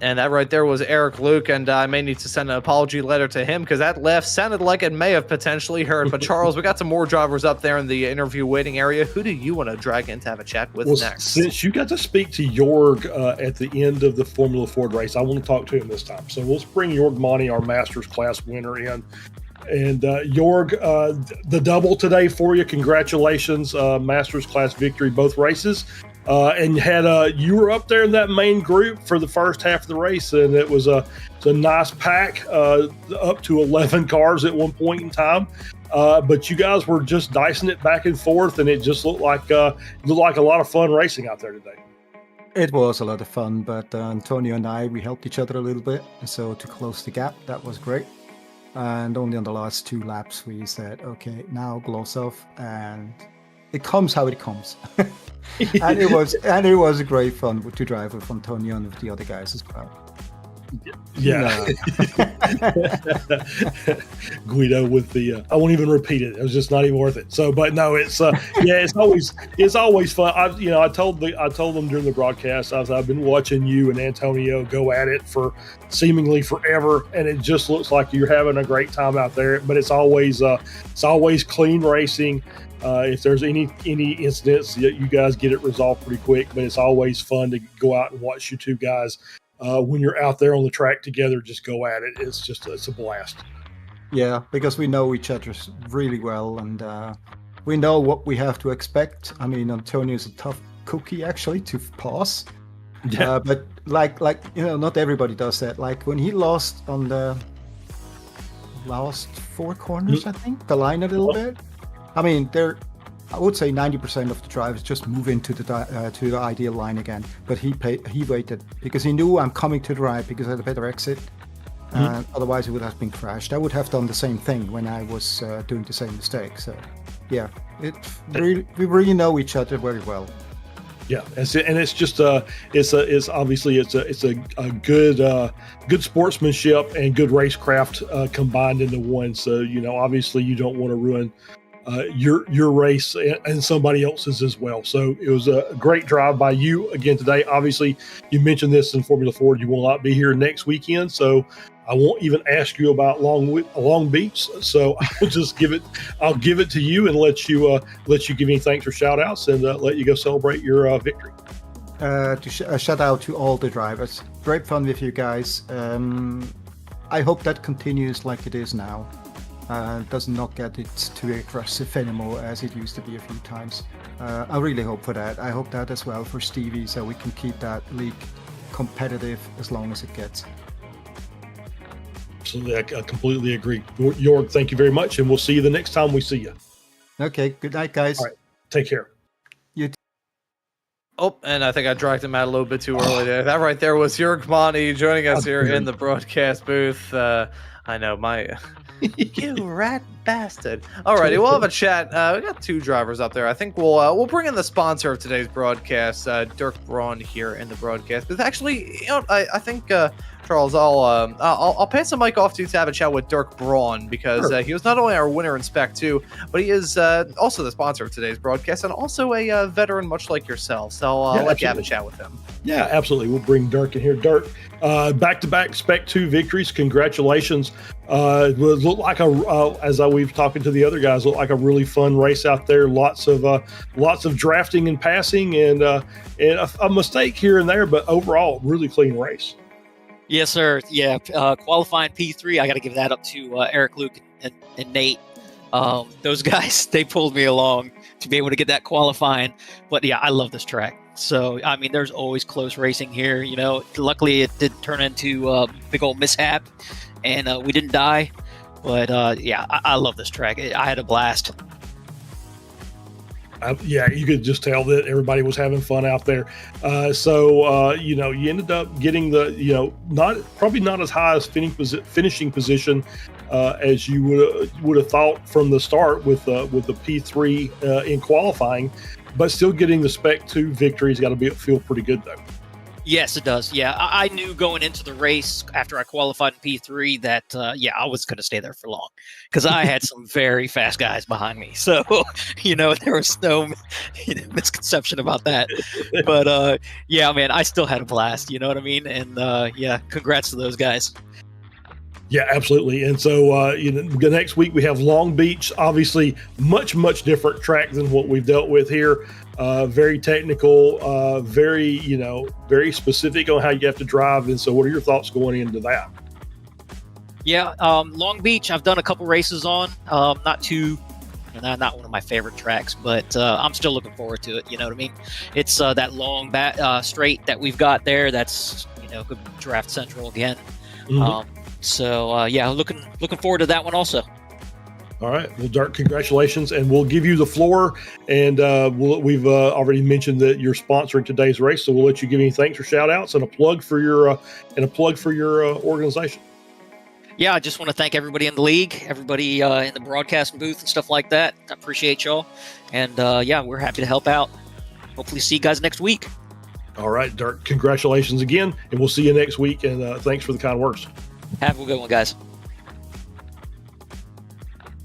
And that right there was Eric Luke, and I may need to send an apology letter to him because that laugh sounded like it may have potentially hurt. But Charles, we got some more drivers up there in the interview waiting area. Who do you want to drag in to have a chat with next? Since you got to speak to Jorg at the end of the Formula Ford race, I want to talk to him this time. So we'll bring Jorg Monty, our Masters class winner, in. And Jorg, the double today for you. Congratulations, Masters class victory, both races. And you were up there in that main group for the first half of the race, and it was a nice pack, up to 11 cars at one point in time. But you guys were just dicing it back and forth, and it just looked like a lot of fun racing out there today. It was a lot of fun, but Antonio and I, we helped each other a little bit, so to close the gap, that was great. And only on the last 2 laps, we said, okay, now gloves off, and it comes how it comes. and it was great fun to drive with Antonio and with the other guys as well. Yeah. Guido with the I won't even repeat it. It was just not even worth it. So, but no, it's it's always fun. I told them during the broadcast, I've been watching you and Antonio go at it for seemingly forever, and it just looks like you're having a great time out there. But it's always clean racing. If there's any incidents, you guys get it resolved pretty quick. But it's always fun to go out and watch you two guys. When you're out there on the track together, just go at it. It's a blast. Yeah, because we know each other really well, and we know what we have to expect. I mean, Antonio's a tough cookie actually to pass. Yeah. But like not everybody does that. Like when he lost on the last 4 corners, I think the line a little bit. I mean, I would say 90% of the drivers just move into the ideal line again. But he waited because he knew I'm coming to the right because I had a better exit. Otherwise, it would have been crashed. I would have done the same thing when I was doing the same mistake. So, yeah, we really know each other very well. Yeah, and it's just it's obviously a good sportsmanship and good racecraft combined into one. So obviously you don't want to ruin your race and somebody else's as well. So it was a great drive by you again today. Obviously, you mentioned this in Formula Ford. You will not be here next weekend, so I won't even ask you about Long Beach. So I'll give it to you and let you give any thanks or shout outs and let you go celebrate your victory. Shout out to all the drivers. Great fun with you guys. I hope that continues like it is now. Does not get it too aggressive anymore as it used to be a few times. I really hope for that. I hope that as well for Stevie, so we can keep that league competitive as long as it gets. Absolutely, I completely agree. Jorg, thank you very much, and we'll see you the next time we see you. Okay, good night, guys. All right, take care. Oh, and I think I dragged him out a little bit too early there. That right there was Jörg Monty joining us here in the broadcast booth. I know, you rat bastard. Alrighty, we'll have a chat. We got two drivers up there. I think we'll bring in the sponsor of today's broadcast, Dirk Braun, here in the broadcast. But actually, I think Charles, I'll pass the mic off to you to have a chat with Dirk Braun, because he was not only our winner in Spec 2, but he is also the sponsor of today's broadcast and also a veteran much like yourself. So I'll let you have a chat with him. Yeah, absolutely. We'll bring Dirk in here. Dirk, back-to-back Spec 2 victories. Congratulations. It looked like as we've talking to the other guys, looked like a really fun race out there. Lots of drafting and passing, and a mistake here and there, but overall, really clean race. Yes, sir. Yeah, qualifying P3, I got to give that up to Eric, Luke, and Nate. Those guys, they pulled me along to be able to get that qualifying. But yeah, I love this track. So, I mean, there's always close racing here. You know, luckily it did turn into a big old mishap, and we didn't die. But yeah, I love this track. I had a blast. Yeah, you could just tell that everybody was having fun out there. So you ended up getting the, probably not as high as finishing position as you would have thought from the start with the P3 in qualifying, but still getting the Spec 2 victory's got to feel pretty good though. Yes, it does. Yeah, I knew going into the race after I qualified in P3 that, I was going to stay there for long because I had some very fast guys behind me. So, there was no misconception about that. But, yeah, man, I still had a blast. You know what I mean? And, congrats to those guys. Yeah, absolutely. And so, next week we have Long Beach, obviously much, much different track than what we've dealt with here. Very technical, very specific on how you have to drive. And so what are your thoughts going into that? Yeah, Long Beach, I've done a couple races on, not one of my favorite tracks, but I'm still looking forward to it. You know what I mean? It's that long straight that we've got there. That's, good draft central again. Mm-hmm. Looking forward to that one also. All right. Well, Dirk, congratulations, and we'll give you the floor. And we've already mentioned that you're sponsoring today's race, so we'll let you give any thanks or shout outs and a plug for your organization. Yeah, I just want to thank everybody in the league, everybody in the broadcasting booth and stuff like that. I appreciate y'all, and we're happy to help out. Hopefully, see you guys next week. All right, Dirk. Congratulations again, and we'll see you next week. And thanks for the kind words. Have a good one, guys.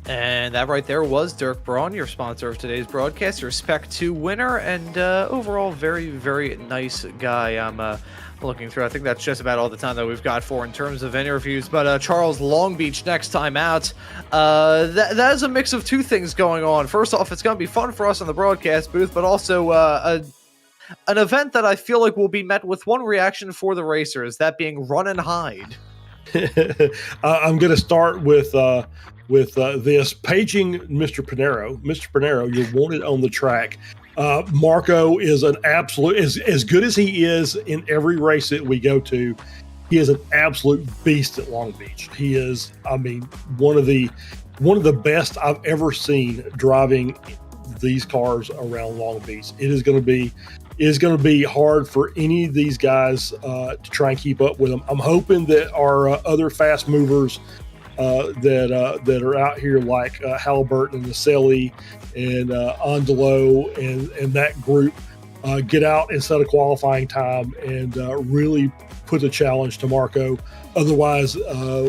And that right there was Dirk Braun, your sponsor of today's broadcast, your Spec 2 winner, and overall very, very nice guy. I'm looking through. I think that's just about all the time that we've got for in terms of interviews. But Charles, Long Beach next time out. That is a mix of two things going on. First off, it's going to be fun for us in the broadcast booth, but also an event that I feel like will be met with one reaction for the racers, that being run and hide. I'm going to start with this, paging Mr. Pinero. Mr. Pinero, you're wanted on the track. Marco is an absolute, as good as he is in every race that we go to, he is an absolute beast at Long Beach. He is, one of the best I've ever seen driving these cars around Long Beach. It is going to be hard for any of these guys to try and keep up with them. I'm hoping that our other fast movers that are out here, like Halliburton and Naselli and Andelo and that group, get out and set a qualifying time and really put a challenge to Marco. Otherwise,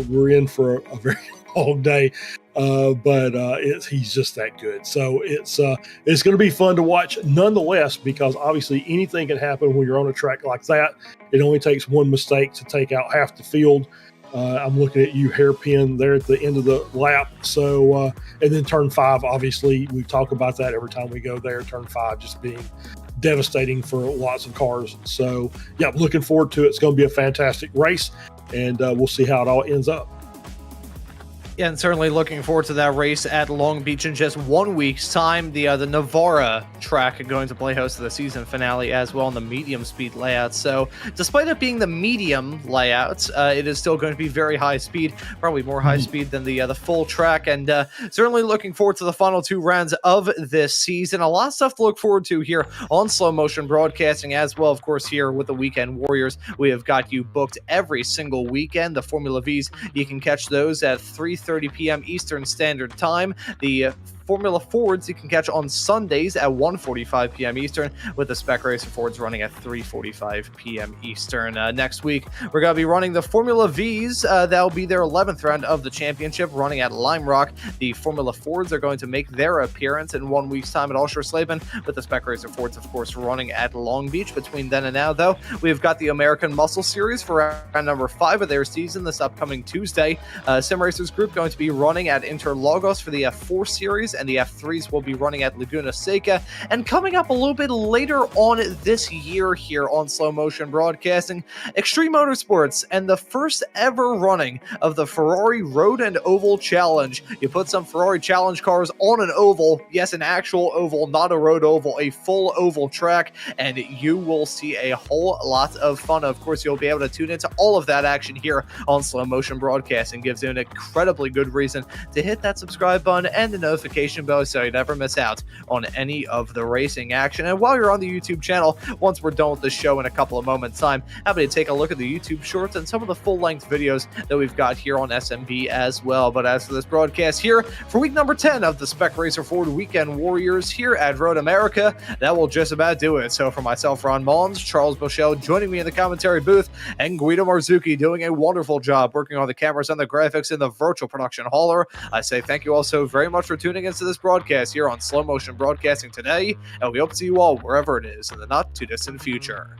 we're in for a very long day. But he's just that good. So it's going to be fun to watch nonetheless, because obviously anything can happen when you're on a track like that. It only takes one mistake to take out half the field. I'm looking at you, hairpin there at the end of the lap. So, and then turn 5, obviously, we talk about that every time we go there. Turn 5 just being devastating for lots of cars. So, yeah, I'm looking forward to it. It's going to be a fantastic race, and we'll see how it all ends up. Yeah, and certainly looking forward to that race at Long Beach in just 1 week's time. The Navarra track going to play host to the season finale as well in the medium speed layout. So despite it being the medium layout, it is still going to be very high speed, probably more high speed than the full track. And certainly looking forward to the final 2 rounds of this season. A lot of stuff to look forward to here on Slow Motion Broadcasting as well. Of course, here with the Weekend Warriors, we have got you booked every single weekend. The Formula Vs, you can catch those at 3:30 p.m. Eastern Standard Time. The Formula Fords you can catch on Sundays at 1:45 p.m. Eastern, with the Spec Racer Fords running at 3:45 p.m. Eastern. Next week, we're going to be running the Formula Vs. That'll be their 11th round of the championship, running at Lime Rock. The Formula Fords are going to make their appearance in 1 week's time at Alshire-Slaben, with the Spec Racer Fords, of course, running at Long Beach. Between then and now, though, we've got the American Muscle Series for round number 5 of their season this upcoming Tuesday. Sim Racers Group going to be running at Interlagos for the F4 Series, and the F3s will be running at Laguna Seca. And coming up a little bit later on this year here on Slow Motion Broadcasting, Extreme Motorsports and the first ever running of the Ferrari Road and Oval Challenge. You put some Ferrari Challenge cars on an oval, yes, an actual oval, not a road oval, a full oval track, and you will see a whole lot of fun. Of course, you'll be able to tune into all of that action here on Slow Motion Broadcasting. Gives you an incredibly good reason to hit that subscribe button and the notification bell so you never miss out on any of the racing action. And while you're on the YouTube channel, once we're done with the show in a couple of moments time, happy to take a look at the YouTube shorts and some of the full-length videos that we've got here on SMB as well. But as for this broadcast here for week number 10 of the Spec Racer Ford Weekend Warriors here at Road America, that will just about do it. So for myself, Ron Maunz, Charles Boshell joining me in the commentary booth, and Guido Marzucchi doing a wonderful job working on the cameras and the graphics in the virtual production hauler, I say thank you all so very much for tuning into this broadcast here on Slow Motion Broadcasting today, and we hope to see you all wherever it is in the not too distant future.